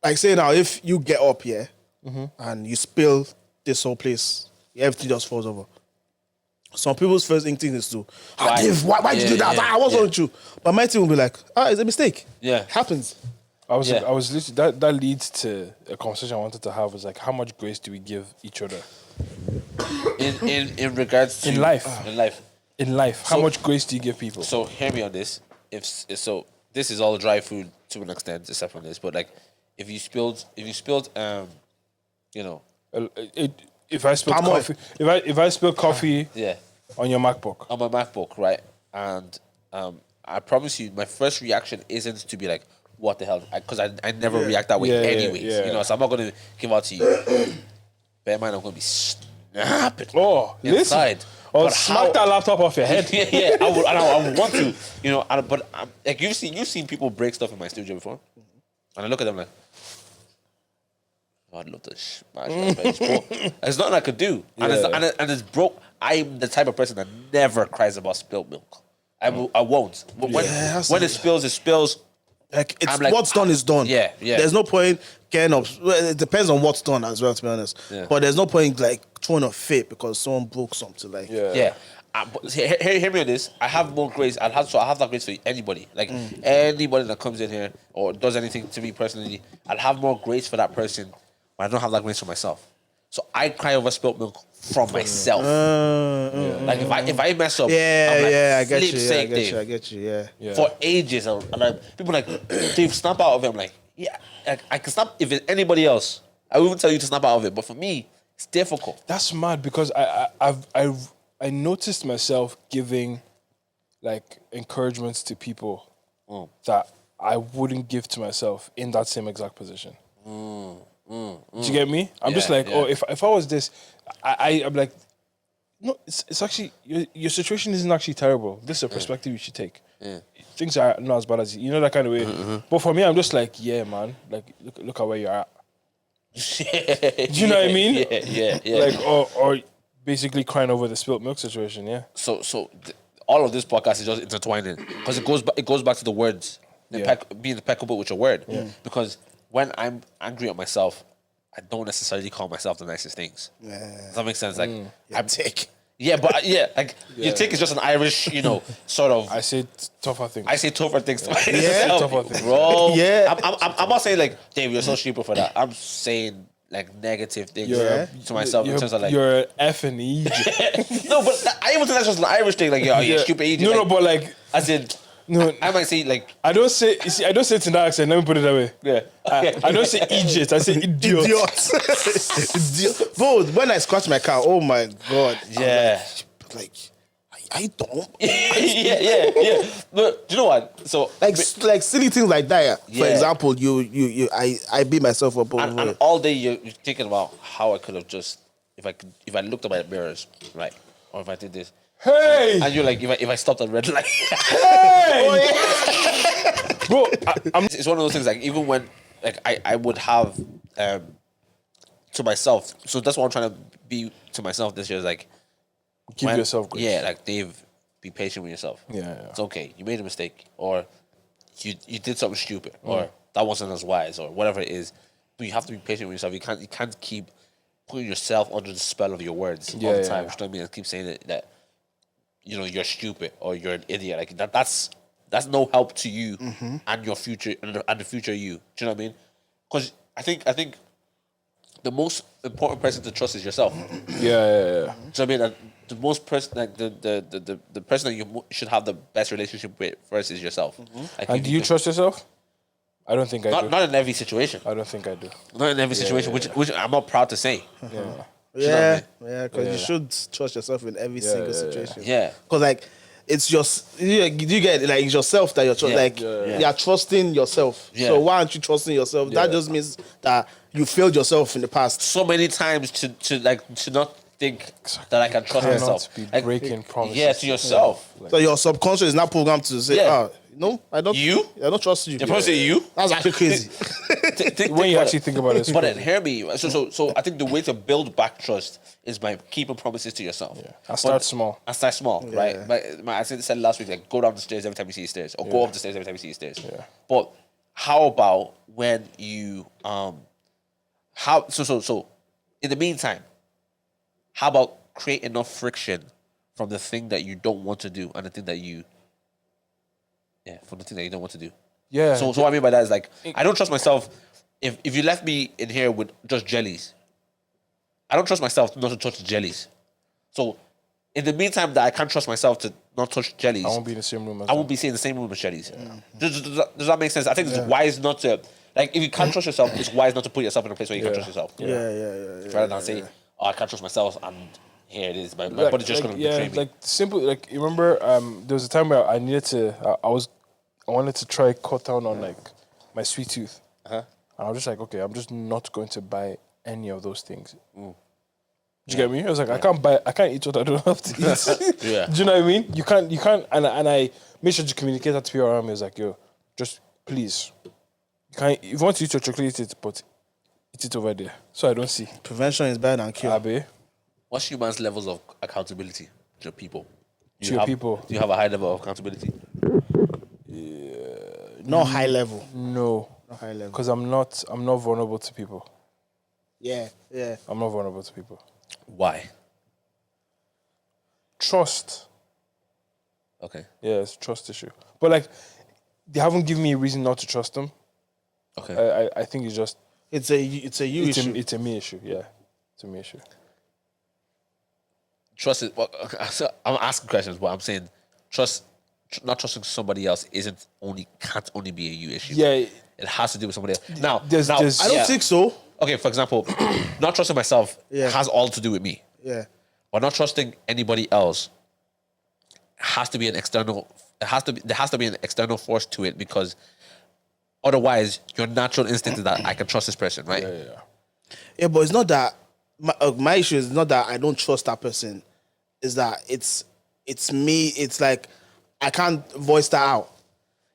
Like say now, if you get up here and you spill this whole place, everything just falls over. Some people's first instinct is to, why did you do that? I wasn't true. But my team will be like, it's a mistake. Yeah. It happens. I was literally, that leads to a conversation I wanted to have, was like, how much grace do we give each other? In regards to... In life. How much grace do you give people? So hear me on this. This is all dry food to an extent, except from this, but like, if you spilled, if I spilled coffee, if I spill coffee on your MacBook. On my MacBook, right? And I promise you, my first reaction isn't to be like, what the hell? Because I never react that way anyways. So I'm not going to give out to you. Bear in mind, I'm going to be snapping inside. Or smack that laptop off your head. I would want to, but like you've seen people break stuff in my studio before, and I look at them like, I'd love to smash that face, bro. There's nothing I could do, and it's broke. I'm the type of person that never cries about spilled milk. I won't. But when it spills, it spills. Like what's done is done. Yeah. There's no point getting up. Well, it depends on what's done as well, to be honest. Yeah. But there's no point like throwing a fit because someone broke something. Like but hear me on this. I have more grace. I have that grace for anybody. Like anybody that comes in here or does anything to me personally, I'll have more grace for that person. But I don't have that grace for myself. So I cry over spilt milk from myself. Like if I mess up, I'm like, I get you. For ages, and people like, Dave, snap out of it. I'm like, I can snap if it's anybody else. I wouldn't tell you to snap out of it, but for me, it's difficult. That's mad because I noticed myself giving like encouragements to people that I wouldn't give to myself in that same exact position. Do you get me? I'm just like, if I was this, I'm like, no, it's actually, your situation isn't actually terrible. This is a perspective you should take. things are not as bad as you know that kind of way. But for me, I'm just like, yeah, man. Like, look at where you're at. Do you know what I mean? Yeah. Like, or basically crying over the spilt milk situation. Yeah. So all of this podcast is just intertwining because it goes back to the words, being impeccable with your word. Because when I'm angry at myself, I don't necessarily call myself the nicest things. Does that make sense? Like I'm Tick. Yeah, but like your take is just an Irish, sort of. I say tougher things. I say tougher things to Yeah. myself, Tougher things. bro. Yeah. I'm not saying like, Dave, you're so stupid for that. I'm saying like negative things to myself in terms of like. You're effing Egypt. No, but I even think that's just an Irish thing. Like, you're stupid idiot. No, like, but like, as in, no, I might say like, I don't say. You see, I don't say it in that accent. Let me put it that way. yeah. I don't say Egypt. I say idiot. Idiot. Bro, when I scratch my car, oh my God. Yeah. Like, I don't. yeah. But do you know what? So Like silly things like that. Yeah. For Yeah. example, I beat myself up over and all day you're thinking about how I could have just if I looked at my mirrors, right, or if I did this, Hey, and you're like, if I stopped at red light, hey, bro. it's one of those things. Like even when like I would have to myself. So that's what I'm trying to be to myself this year. Is like Give yourself grace. Yeah, like Dave, be patient with yourself. Yeah. It's okay. You made a mistake, or you did something stupid, or that wasn't as wise, or whatever it is. But you have to be patient with yourself. You can't keep putting yourself under the spell of your words all the time. Yeah. You know what I mean? And keep saying that you're stupid or you're an idiot. Like that's no help to you and your future and the future you. Do you know what I mean? Because I think the most important person to trust is yourself. Yeah. Do you know what I mean? And the most person, like the person that you should have the best relationship with first is yourself. Like And do you trust yourself? I don't think I do. Not in every situation. I don't think I do. Not in every situation, which I'm not proud to say. Yeah. Yeah, because you should trust yourself in every single situation. Yeah. Because like it's you get like it's yourself that you're you're trusting yourself. Yeah. So why aren't you trusting yourself? That just means that you failed yourself in the past. So many times to not think that I can trust Cannot myself. be Like, breaking promises. Yeah, to yourself. So your subconscious is not programmed to say, Yeah. no, I don't. I don't trust you. You're supposed to say you. That's actually crazy. When you actually think about it, But then hear me. So I think the way to build back trust is by keeping promises to yourself. Yeah. And start small. And start small, right? I said last week, like go down the stairs every time you see the stairs, or go up the stairs every time you see the stairs. Yeah. But how about when you so in the meantime, how about create enough friction from the thing that you don't want to do and the thing that you from the thing that you don't want to do. Yeah. So what I mean by that is like I don't trust myself if you left me in here with just jellies. I don't trust myself not to touch the jellies. So in the meantime that I can't trust myself to not touch jellies, I won't be in the same room as I won't be sitting in the same room as jellies. Does that make sense? I think it's wise not to like if you can't trust yourself, it's wise not to put yourself in a place where you can't trust yourself. Yeah. Rather than say, I can't trust myself and here it is. My body's just gonna betray me. like simple. Like you remember, there was a time where I needed to. I wanted to try cut down on like my sweet tooth, and I was just like, okay, I'm just not going to buy any of those things. Do you get me? I was like, I can't eat what I don't have to eat. Yeah. Do you know what I mean? You can't, and I made sure to communicate that to people around me. I was like, yo, just please, you can't. If you want to eat your chocolate, eat it, but eat it over there, so I don't see. Prevention is better than cure. Abe, What's humans' levels of accountability to your people? To your people. Do you have a high level of accountability? Not high level. no, Not high level. because I'm not vulnerable to people. Yeah. I'm not vulnerable to people. Why? Trust. Okay. Yeah, it's a trust issue. But like, they haven't given me a reason not to trust them. Okay. I think it's just It's a you issue. it's a me issue. Yeah, it's a me issue. Trust is. Well, so I'm asking questions, but I'm saying not trusting somebody else can't only be a you issue. Yeah, It has to do with somebody else. Now, There's- I don't think so. Okay, for example, not trusting myself Yeah. has all to do with me. Yeah. But not trusting anybody else has to be an external. There has to be an external force to it because otherwise, your natural instinct is that I can trust this person, right? Yeah, but it's not that my issue is not that I don't trust that person. It's that it's me. It's like I can't voice that out.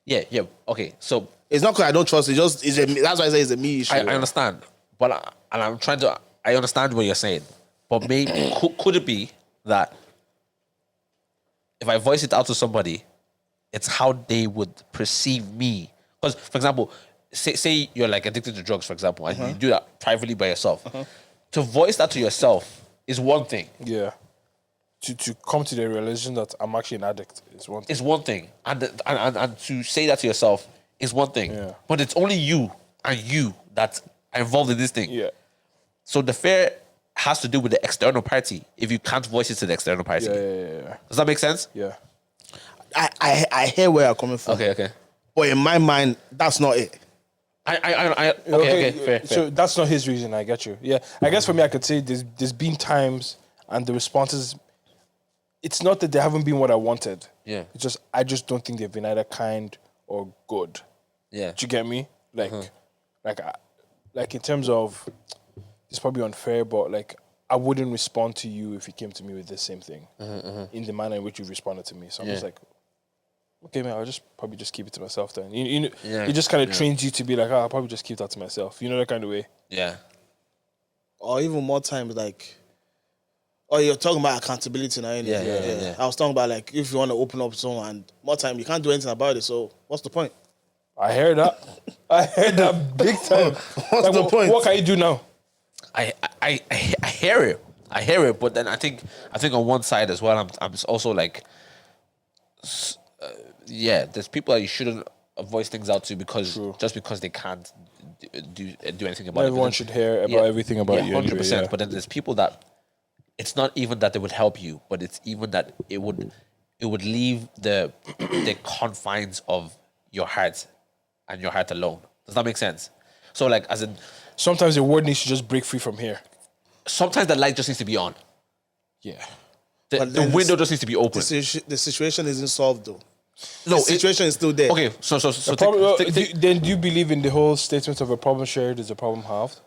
Yeah. Okay, so It's not because I don't trust. That's why I say it's a me issue. I understand, but I'm trying to. I understand what you're saying, but maybe could it be that if I voice it out to somebody, it's how they would perceive me? Because, for example, say you're like addicted to drugs, for example, and you do that privately by yourself. To voice that to yourself is one thing. Yeah. To come to the realization that I'm actually an addict is one thing. Is one thing, and to say that to yourself is one thing. Yeah. But it's only you and you that are involved in this thing. Yeah. So the fear has to do with the external party. If you can't voice it to the external party, Yeah. does that make sense? Yeah. I hear where you're coming from. Okay. But in my mind, that's not it. Okay, fair. So that's not his reason. I get you. Yeah. I guess for me, I could say there's been times and the responses. It's not that they haven't been what I wanted. Yeah. It's just I just don't think they've been either kind or good. Yeah. Do you get me? Like in terms of, it's probably unfair, but like I wouldn't respond to you if you came to me with the same thing in the manner in which you responded to me. So I'm just like, okay, man, I'll probably just keep it to myself then. You know, it just kind of trains you to be like, I'll probably just keep that to myself. You know, that kind of way. Yeah. Or even more times, like, you're talking about accountability now. Yeah. I was talking about, like, if you want to open up to someone, and more time, you can't do anything about it. So what's the point? I heard that. I heard that big time. What's the point? What can you do now? I hear it. I hear it, but then I think on one side as well, I'm also like, there's people that you shouldn't voice things out to because they can't do anything about it. Everyone should hear about everything about you. 100%. Anyway, But then there's people that it's not even that they would help you, but it's even that it would leave the confines of your heart and your heart alone. Does that make sense? So like, as in, sometimes the word needs to just break free from here. sometimes the light just needs to be on. Yeah. The window just needs to be open. The situation isn't solved though. No, The situation is still there. Okay, so Then do you believe in the whole statement of a problem shared is a problem halved?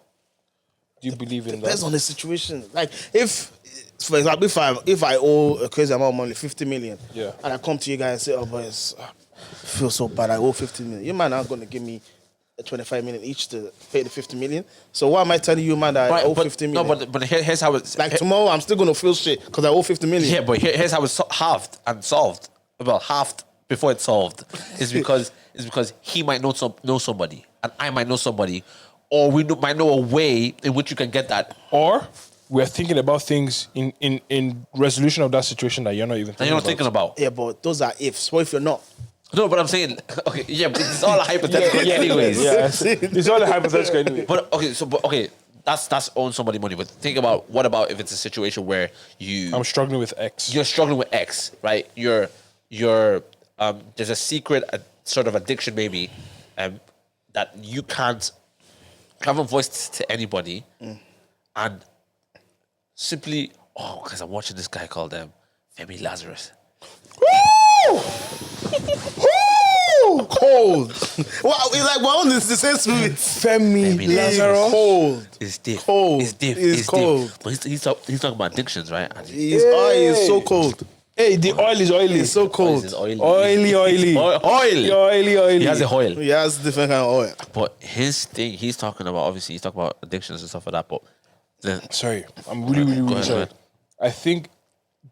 Do you believe in Depends that? on the situation. Like if, for example, if I owe a crazy amount of money, 50 million, Yeah. and I come to you guys and say, "Oh boys, I feel so bad. I owe 50 million." You man aren't gonna give me 25 million each to pay the 50 million. So why am I telling you, man, that I owe 50 million? No, but here's how it's Like tomorrow, I'm still gonna feel shit because I owe 50 million. yeah, but here's how it's halved and solved. Well, halved before it's solved is because he might know somebody and I might know somebody, or we might know a way in which you can get that. Or we're thinking about things in resolution of that situation that you're not even And thinking you're not thinking about. Yeah, but those are ifs. What if you're not? No, but I'm saying, okay, yeah, but it's all a hypothetical anyways. Yeah, it's all a hypothetical anyway. But okay, that's owing somebody money. But think about, what about if it's a situation where I'm struggling with X. you're struggling with X, right? You're there's a secret sort of addiction maybe that you haven't voiced to anybody, and simply because I'm watching this guy called Femi Lazarus. Cold. Well, it's like we're on the same smooth. Femi Lazarus. Cold. It's deep. Cold. It's deep. It's It's cold. deep. But he's talking about addictions, right? And His oil is so cold. Hey, the oil is oily. It's so cold. It's oily. Oily. Oily. He has a oil. He has different kind of oil. But his thing, he's talking about addictions and stuff like that. But Sorry, I'm really ahead, sorry. man. I think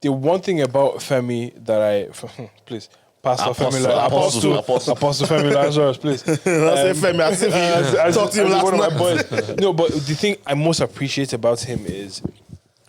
the one thing about Femi that please, Pastor Femi, Apostle Femi Lazarus, please. I say Femi, as if he talked to him last one of my night. boys. No, but the thing I most appreciate about him is,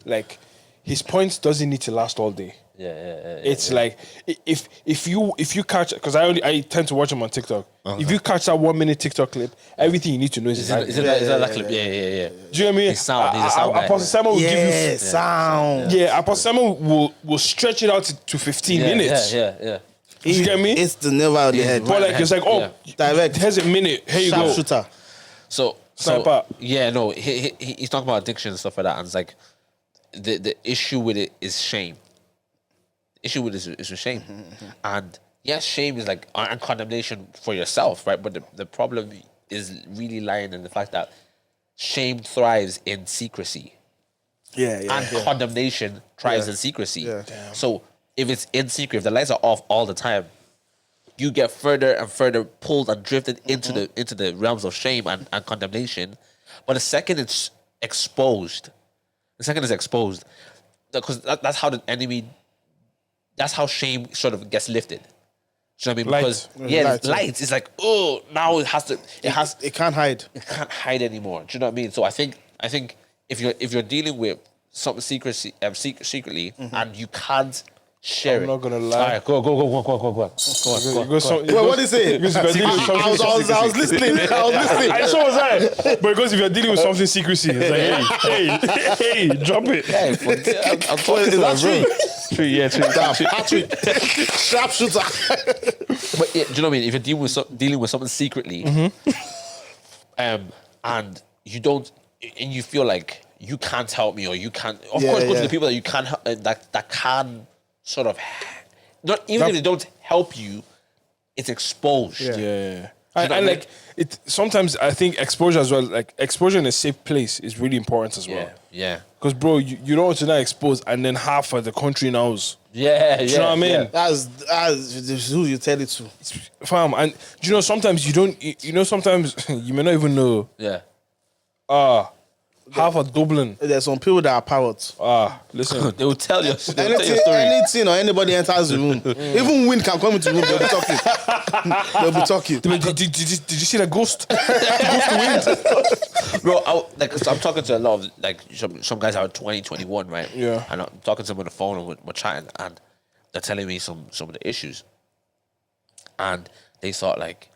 like, his points doesn't need to last all day. Yeah. It's like if you catch, because I tend to watch him on TikTok. If you catch that 1 minute TikTok clip, everything you need to know is Is that clip? Yeah. Do you know what I mean? He's sound. He's a sound guy. Apostle Simon will give you sound. Yeah, Apostle Simon will stretch it out to 15 minutes. Yeah. You get me? It's the nail on the head. But like it's like, Direct. Here's a minute. Here you go. Sharpshooter. So Sniper. yeah, no, he's talking about addiction and stuff like that, and it's like the issue with it is shame. Issue with it is with shame, and yes, shame is like and condemnation for yourself, right? But the problem is really lying in the fact that shame thrives in secrecy. And condemnation thrives in secrecy. Yeah. So if it's in secret, if the lights are off all the time, you get further and further pulled and drifted into the realms of shame and condemnation. But the second it's exposed, because that's how the enemy, that's how shame sort of gets lifted. Do you know what I mean? Light. Because light. It's like, oh, now it can't hide. It can't hide anymore. Do you know what I mean? So I think if you're dealing with something secretly and you can't share I'm not gonna lie. All right, go on. What is it? I was listening. I so was I. But because if you're dealing with something secrecy, it's like, hey, drop it. Hey, I'm talking to that, bro. True, yeah, true. Patrick, sharpshooter. But yeah, do you know what I mean? If you're dealing with something secretly, and you don't, and you feel like you can't help me, or you can't, of course, go to the people that you can that can sort of, not even if they don't help you, it's exposed. Yeah. And like it, sometimes I think exposure as well, like exposure in a safe place is really important as well. Yeah. Because bro, you don't want to not expose, and then half of the country knows. Yeah. Do you know what I mean? Yeah. That's who you tell it to. Fam, and do you know sometimes you don't. You know sometimes you may not even know. Yeah. Half of Dublin. There's some people that are parrots. Listen. They will tell you. They'll tell you a story. Anything or anybody enters the room, even wind can come into the room. They'll be talking. Did you see the ghost? Ghost wind. Bro, I'm talking to a lot of like some guys are 20, 21, right? Yeah. And I'm talking to them on the phone and we're chatting, and they're telling me some of the issues. And they thought like,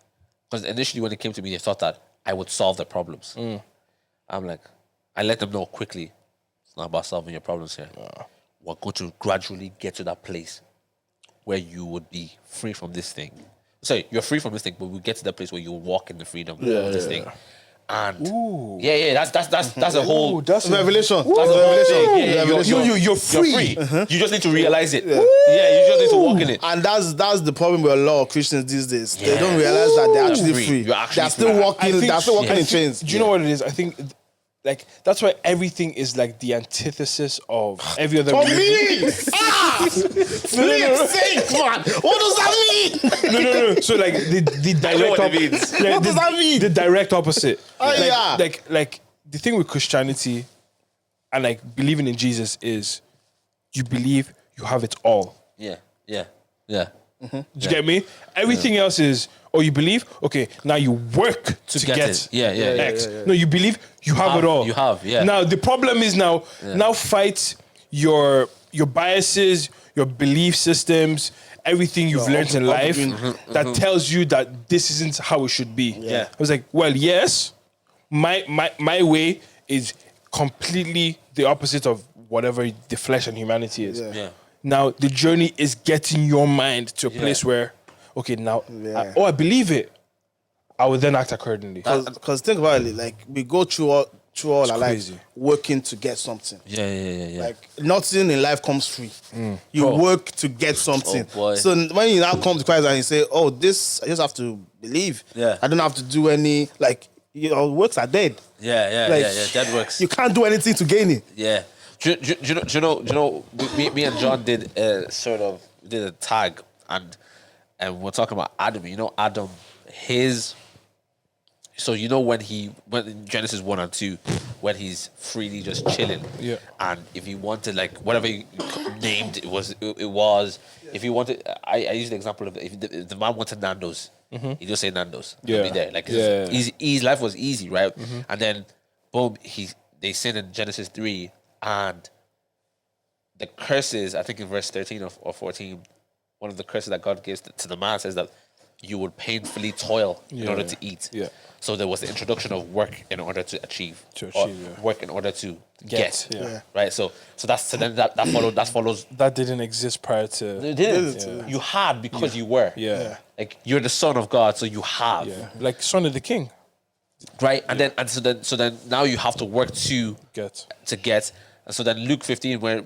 because initially when they came to me, they thought that I would solve their problems. I'm like, I let them know quickly, it's not about solving your problems here. We're going to gradually get to that place where you would be free from this thing. Sorry, you're free from this thing, but we'll get to that place where you will walk in the freedom of this thing. And that's a whole That's revelation. That's a revelation. You're free. You just need to realize it. You just need to walk in it. And that's the problem with a lot of Christians these days. They don't realize that they're actually free. You're actually They're still free. walking. They're still walking in chains. Do you know what it is? I think like that's why everything is like the antithesis of every other For religion. me, Flip's sake, man. What does that mean? No. So like the I know direct what it means. What does that mean? The direct opposite. Like The thing with Christianity and like believing in Jesus is you believe you have it all. Yeah. Do you get me? Everything else is, you believe? Okay, now you work to get it. Yeah. X. No, you believe you have it all. You have, yeah. Now the problem is now fight your biases, your belief systems, everything you've learned in life that tells you that this isn't how it should be. Yeah. I was like, well, yes, my way is completely the opposite of whatever the flesh and humanity is. Yeah. Now the journey is getting your mind to a place where, okay, now, I believe it. I will then act accordingly. Because think about it, like we go through all our life working to get something. Yeah. Like nothing in life comes free. You work to get something. Oh, boy. So when you now come to Christ and you say, "Oh, this I just have to believe. Yeah. I don't have to do any your works are dead. Yeah. That works. You can't do anything to gain it. Yeah. Do you know? Me and John did a tag, and we're talking about Adam. You know, Adam, so you know when in Genesis 1 and 2, when he's freely just chilling, and if he wanted like whatever he named it was. If he wanted, I use the example of if the man wanted Nando's, he just say Nando's. He'll be there. Like easy, life was easy, right? And then boom, they sinned in Genesis 3. And the curses, I think in verse 13 or 14, one of the curses that God gives to the man says that you would painfully toil in order to eat. Yeah. So there was the introduction of work in order to achieve. Work in order to get. Yeah. Right? So then that follows. That didn't exist prior to. It didn't. You had because you were. Yeah. Like you're the son of God, so you have. Yeah. Like son of the king. Right? And so then now you have to work to get. And so then Luke 15, where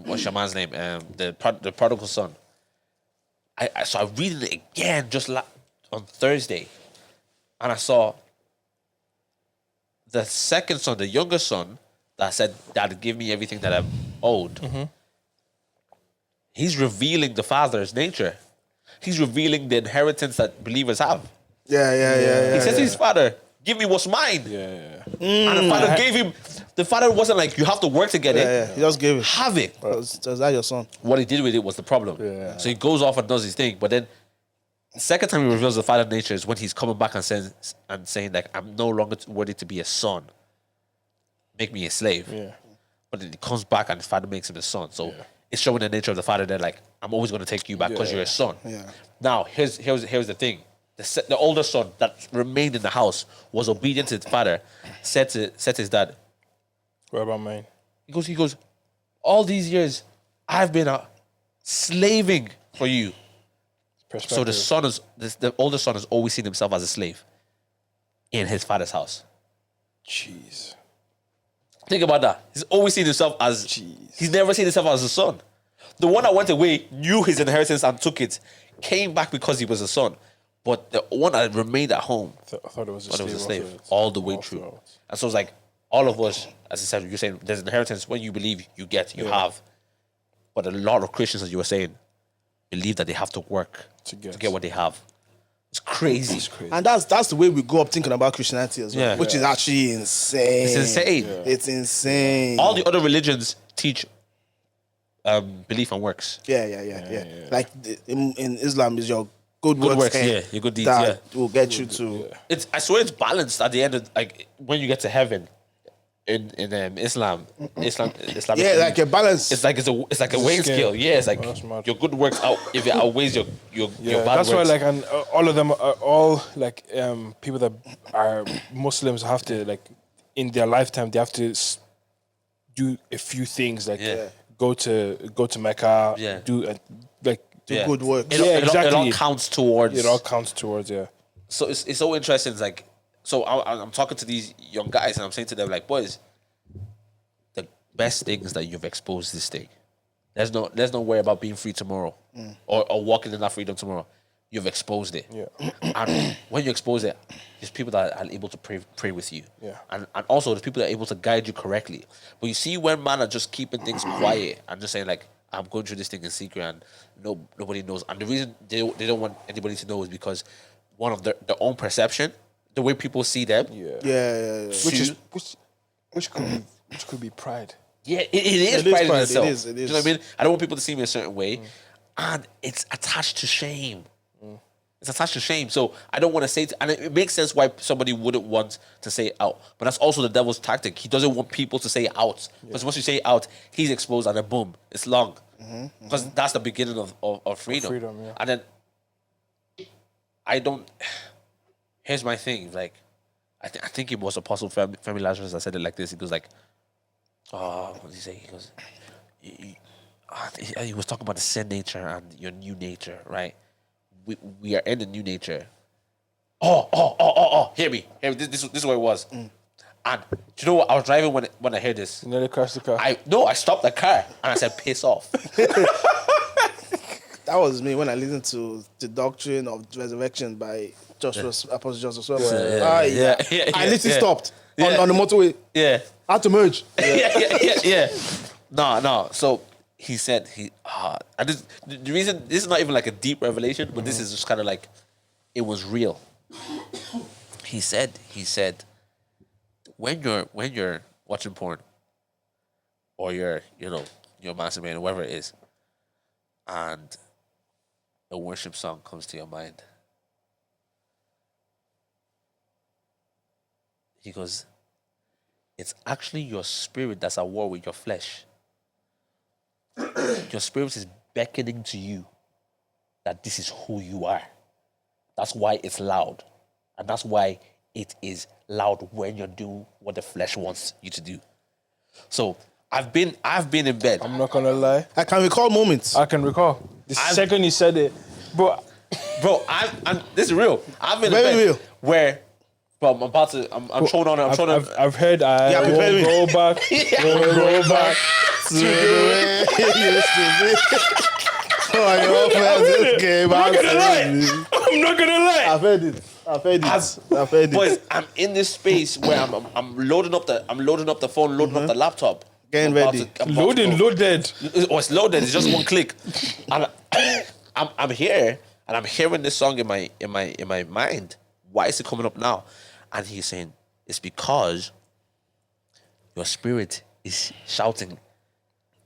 what's your man's name? The prodigal son. I read it again just on Thursday, and I saw the second son, the younger son, that said, "Dad, give me everything that I'm owed." He's revealing the father's nature, He's revealing the inheritance that believers have. Yeah. He says to his father, give me what's mine. Yeah. And the father gave him, the father wasn't like, you have to work to get it. He just gave it. Have it. Was that your son? What he did with it was the problem. Yeah. So he goes off and does his thing. But then the second time he reveals the father nature is when he's coming back and saying like, I'm no longer worthy to be a son. Make me a slave. Yeah. But then he comes back and his father makes him a son. So it's showing the nature of the father that like, I'm always going to take you back because you're a son. Yeah. Now, here's the thing. The older son that remained in the house was obedient to his father, said to his dad, What about mine? He goes, all these years, I've been slaving for you. So the older son has always seen himself as a slave in his father's house. Jeez. Think about that. He's always seen himself as, he's never seen himself as a son. The one that went away knew his inheritance and took it, came back because he was a son. But the one that remained at home, I thought it was but it was a slave afterwards. all the way All through. throughout. And so it's like all of us, as I said, you're saying there's inheritance. When you believe, you get, you have. But a lot of Christians, as you were saying, believe that they have to work to get what they have. It's crazy. And that's the way we grow up thinking about Christianity as well, Yeah. which is actually insane. It's insane. It's insane. All the other religions teach belief and works. Yeah. Like in Islam is your good works, your good deeds. that will get you to. I swear it's balanced at the end of like when you get to heaven in Islam. Yeah, like a balance. It's like a weighing scale. Yeah, it's like that's mad. your good works out if it outweighs your bad That's works. why, like, and all of them are all like people that are Muslims have to like in their lifetime they have to do a few things like go to Mecca, do do good work. It all counts towards. It all counts towards So it's so interesting. It's like, so I'm talking to these young guys and I'm saying to them like, boys, the best thing is that you've exposed this thing. There's no worry about being free tomorrow or walking in that freedom tomorrow. You've exposed it. Yeah. And when you expose it, there's people that are able to pray with you. Yeah. And also there's people that are able to guide you correctly. But you see when man are just keeping things quiet and just saying like, I'm going through this thing in secret and nobody knows. And the reason they don't want anybody to know is because one of their own perception, the way people see them. Yeah. which could be pride. Yeah, it is pride in itself. It is. Do you know what I mean? I don't want people to see me a certain way. And it's attached to shame. It's attached to shame. So I don't want to say it. And it makes sense why somebody wouldn't want to say it out. But that's also the devil's tactic. He doesn't want people to say it out. Because once you say it out, he's exposed and then boom, it's long. Because that's the beginning of freedom. And then here's my thing. Like, I think it was Apostle Femi Lazarus that said it like this. He goes like, what did he say? He goes, he was talking about the sin nature and your new nature, right? We are in the new nature. Hear me. This is what it was. And do you know what? I was driving when I heard this. You nearly crashed the car. I stopped the car and I said, piss off. That was me when I listened to the doctrine of resurrection by Apostle Joseph Swell. I literally stopped on the motorway. Yeah. I had to merge. Yeah. No. So he said and the reason this is not even like a deep revelation, but this is just kind of like it was real. He said when you're watching porn or you're masturbating, whatever it is, and a worship song comes to your mind, he goes, it's actually your spirit that's at war with your flesh. Your spirit is beckoning to you that this is who you are. That's why it's loud. And that's why it is loud when you're doing what the flesh wants you to do. So I've been in bed. I'm not gonna lie. I can recall moments. I can recall. The second you said it, bro, this is real. I've been Very in bed real. where I'm showing on it. I've heard I won't go back. Won't go back. To the way it used to be. Oh, your friends came out. I'm not gonna lie. I've heard it. Boys, I'm in this space where I'm loading up the phone, loading up the laptop. Getting ready. Loaded. Oh, it's loaded. It's just one click. And I'm here, And I'm hearing this song in my mind. Why is it coming up now? And he's saying, it's because your spirit is shouting,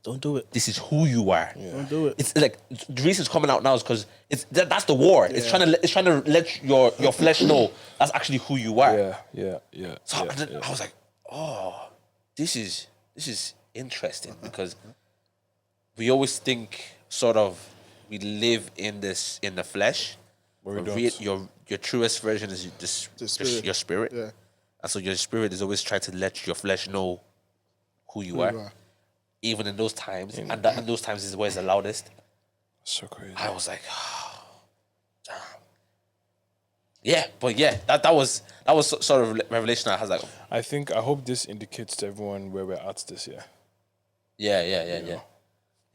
Don't do it. this is who you are. Don't do it. It's like the reason it's coming out now is because that's the war. It's trying to let your flesh know that's actually who you are. Yeah. So I was like, oh, this is interesting because we always think sort of we live in the flesh. But we But don't. your truest version is spirit. your spirit. Yeah. And so your spirit is always trying to let your flesh know who you are. Even in those times. And in those times is where it's the loudest. So crazy. I was like, oh, damn. Yeah, but yeah, that was sort of revelation. I was like, I hope this indicates to everyone where we're at this year. yeah,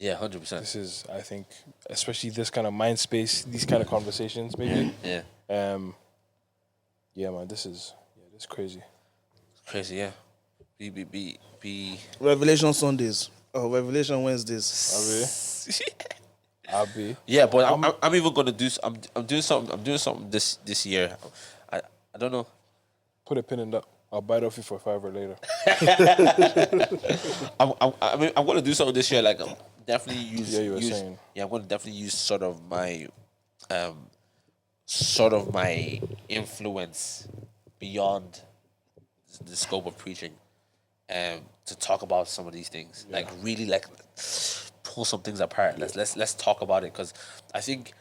100%. This is, I think, especially this kind of mind space, these kind of conversations, maybe. Yeah, Yeah, man, this is crazy. crazy. Yeah, be. Revelation Sundays. Oh, Revelation Wednesdays. I'll be. Yeah, but I'm even gonna do. I'm doing something this year. I don't know. Put a pin in that. I'll buy it off you for $5 later. I'm gonna do something this year. Like definitely use. Yeah, you were saying. Yeah, I'm gonna definitely use sort of my influence beyond the scope of preaching, to talk about some of these things. Like really, like pull some things apart. Let's talk about it because I think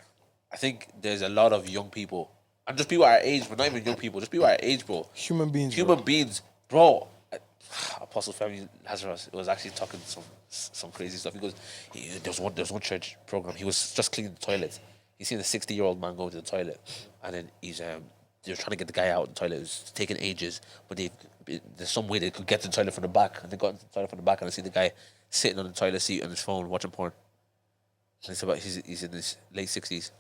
there's a lot of young people and just people our age, but not even young people, just people our age, bro. Human beings. Human beings, bro. Apostle Femi Lazarus was actually talking some crazy stuff. He goes, there was one church program. He was just cleaning the toilet. He seen a 60-year-old man go to the toilet, and then they were trying to get the guy out of the toilet. It was taking ages, but there's some way they could get to the toilet from the back, and they got into the toilet from the back, and I see the guy sitting on the toilet seat on his phone watching porn. And it's about he's in his late 60s.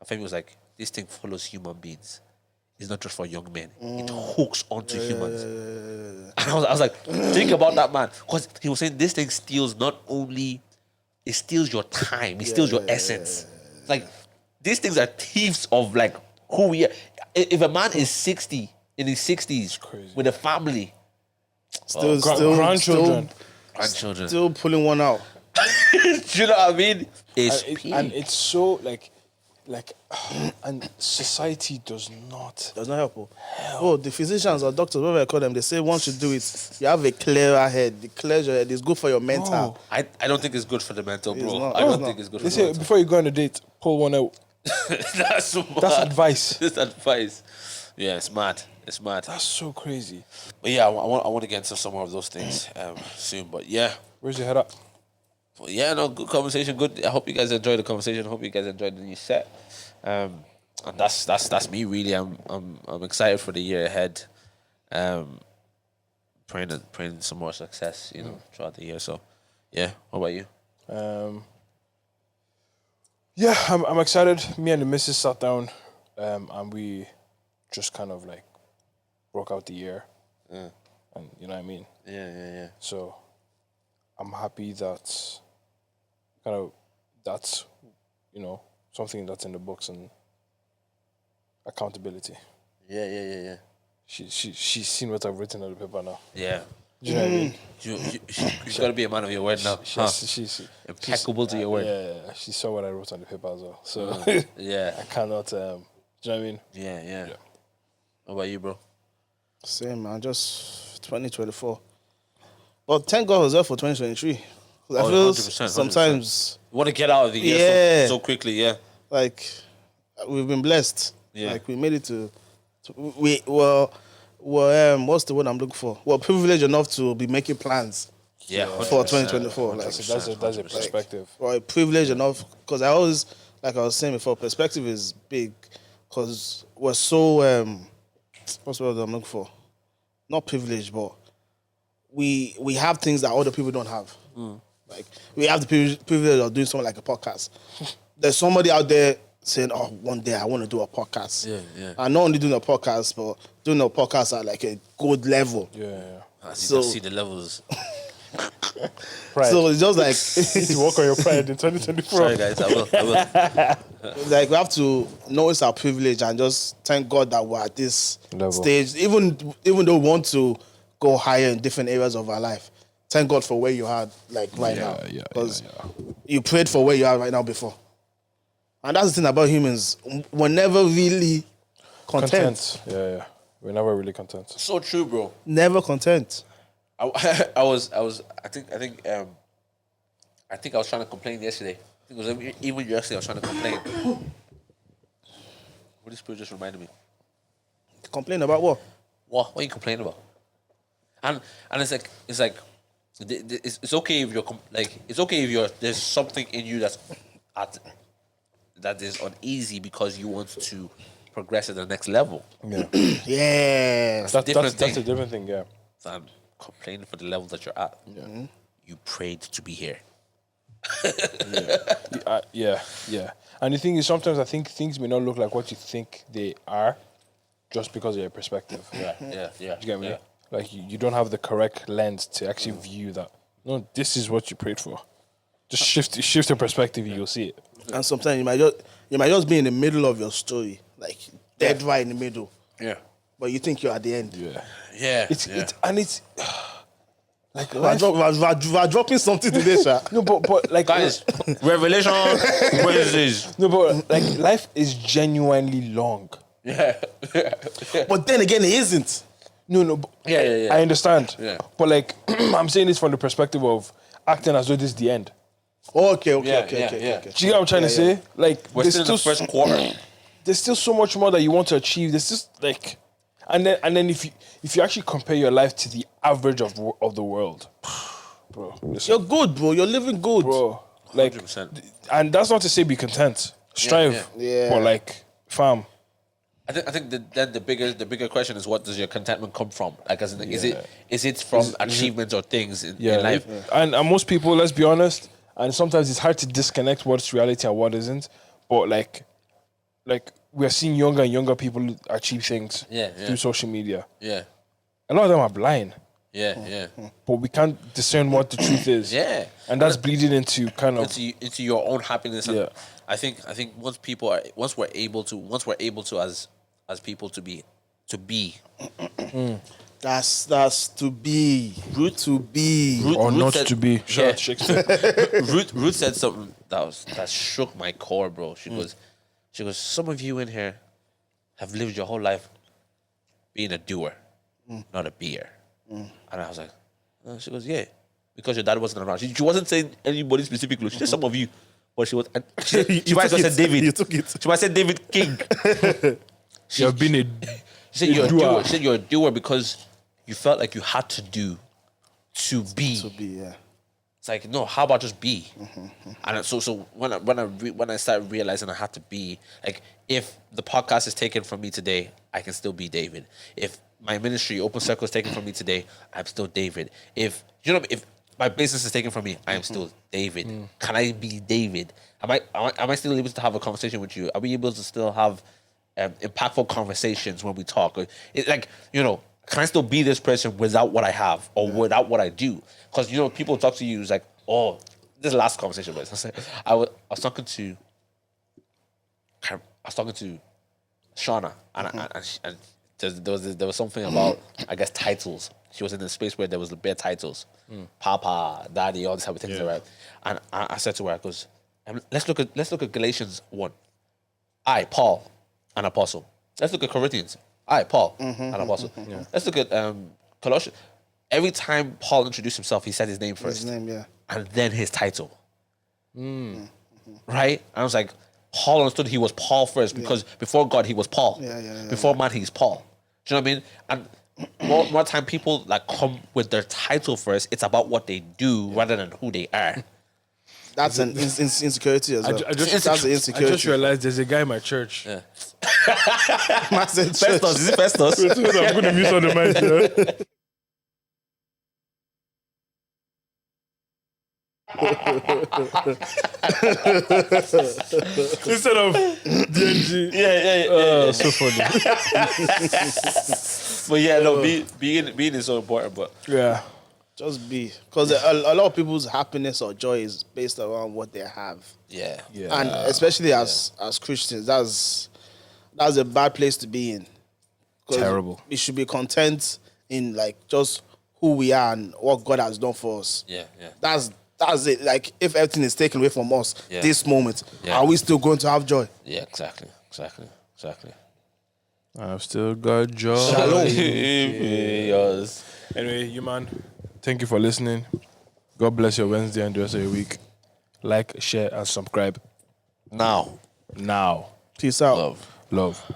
And Femi was like, this thing follows human beings. It's not just for young men. It hooks onto humans. And I was like, think about that, man. Because he was saying this thing steals it steals your time. It steals your essence. Like, these things are thieves of, like, who we are. If a man is 60, in his 60s, with a family. Still, grandchildren. Still pulling one out. Do you know what I mean? And it's so, like, and society does not help. Oh, the physicians or doctors, whatever I call them, they say once you do it, you have a clearer head. The clears your head. It's good for your mental. I don't think it's good for the mental, bro. not. I don't think it's good for They the say mental. before you go on a date, pull one out. That's advice. That's advice. Yeah, it's mad. It's mad. That's so crazy. But yeah, I want to get into some more of those things soon. But yeah. Where's your head at? But yeah, no, good conversation. Good. I hope you guys enjoyed the conversation. I hope you guys enjoyed the new set. And that's me really. I'm excited for the year ahead. Praying some more success, throughout the year. So yeah, what about you? Yeah, I'm excited. Me and the missus sat down, and we just kind of like broke out the year, and you know what I mean. Yeah. So I'm happy that's something that's in the books and accountability. Yeah. She's seen what I've written on the paper now. Yeah. Do you know what I mean? You got to be a man of your word now. She's Impeccable to your word. Yeah, she saw what I wrote on the paper as well. So Yeah. I cannot. Do you know what I mean? Yeah. What about you, bro? Same, man. Just 2024. But thank God I was there for 2023. 'Cause I feel 100%. sometimes, You want to get out of the year so quickly, yeah. like, we've been blessed. Yeah. Like, we made it to what's the word I'm looking for? Well, privileged enough to be making plans Yeah, for 2024. Like, That's a perspective. or privileged enough, because I always, like I was saying before, perspective is big, because we're so what's the word I'm looking for? Not privileged, but we have things that other people don't have. Like, we have the privilege of doing something like a podcast. There's somebody out there saying, "Oh, one day I want to do a podcast." Yeah. And not only doing a podcast, but doing a podcast at like a good level. Yeah. I So- see the levels. Pride. So it's just like You need to work on your pride in 2024. Sorry, guys. I will. like we have to know it's our privilege and just thank God that we're at this Level. stage. Even though we want to go higher in different areas of our life, thank God for where you are like right now. Because you prayed for where you are right now before. And that's the thing about humans. We're never really content. Yeah. We're never really content. So true, bro. Never content. I think I was trying to complain yesterday. I think it was even yesterday I was trying to complain. Holy Spirit just reminded me. Complain about what? What are you complaining about? And it's like it's okay if you're it's okay if there's something in you that is uneasy because you want to progress at the next level. Yeah. Yeah. That's a different thing, yeah. I'm complaining for the level that you're at. Mm-hmm. You prayed to be here. Yeah. And the thing is, sometimes I think things may not look like what you think they are just because of your perspective. Yeah. Yeah. You get me? Yeah. Like, you don't have the correct lens to actually view that. No, this is what you prayed for. Just shift your perspective, you'll see it. And sometimes you might just be in the middle of your story, like dead right in the middle. Yeah. But you think you're at the end. Yeah. It's like We're dropping something today, sir. no, but like Guys, Revelation Wednesdays. no, but like life is genuinely long. Yeah. But then again, it isn't. No, but Yeah. I understand. Yeah. But like, I'm saying this from the perspective of acting as though this is the end. Okay. Yeah. Do you get what I'm trying to say? Like, We're there's still in the first quarter. there's still so much more that you want to achieve. There's just like, and then if you actually compare your life to the average of the world, bro, listen, You're good, bro. You're living good. bro, like, 100%. and that's not to say be content, strive, Yeah. but like, fam, I think then the bigger question is, what does your contentment come from? Like, as in, is it from achievements or things in life? And most people, let's be honest, and sometimes it's hard to disconnect what's reality and what isn't. But like we're seeing younger and younger people achieve things through social media. Yeah. A lot of them are blind, Yeah. but we can't discern what the truth is. Yeah. And that's bleeding into kind of into your own happiness. And Yeah. I think once we're able to as people to be That's to be. Root to be. or Ruth not said- to be. Shout Yeah. out Shakespeare. Ruth said something that shook my core, bro. She goes, some of you in here have lived your whole life being a doer, not a beer. And I was like, she goes, yeah, because your dad wasn't around. She wasn't saying anybody specifically. She said some of you, but she was. She might have said David. You took it. She might have said David King. You have been a She said you're a doer. doer. She said you're a doer because you felt like you had to do to be. To be, yeah. It's like, no, how about just be? And so when I started realizing I had to be, like, if the podcast is taken from me today, I can still be David. If my ministry, Open Circle, is taken from me today, I'm still David. If my business is taken from me, I am still David. Can I be David? Am I still able to have a conversation with you? Are we able to still have impactful conversations when we talk? Or can I still be this person without what I have or without what I do? Because people talk to you, it's like, oh, this is the last conversation. But I was talking to Shauna, and there was something about, I guess, titles. She was in a space where there was bare titles, Papa, Daddy, all these type of things, right? And I said to her, I goes, let's look at Galatians 1. I, Paul, an apostle. Let's look at Corinthians. I, Paul, an apostle. Let's look at Colossians. Every time Paul introduced himself, he said his name first. His name, yeah. And then his title. Right? And I was like, Paul understood he was Paul first because before God, he was Paul. Before man, he's Paul. Do you know what I mean? And more time people like come with their title first. It's about what they do rather than who they are. That's an insecurity as well. that's an I insecurity. just realized there's a guy in my church. Yeah. Massive Festus, church. is it Festus? I'm going to mute on the mic. Instead of DNG. Yeah. So funny. But yeah, no, being is so important. But Yeah. Just be. Because a lot of people's happiness or joy is based around what they have. Yeah. Yeah. And especially as Christians, that's a bad place to be in. 'Cause Terrible. We should be content in like just who we are and what God has done for us. Yeah. That's it. Like if everything is taken away from us this moment, are we still going to have joy? Yeah, exactly. I've still got joy. Shalom. Yours. Anyway, you man, thank you for listening. God bless your Wednesday and the rest of your week. Like, share, and subscribe Now. now. Peace out. Love. Love.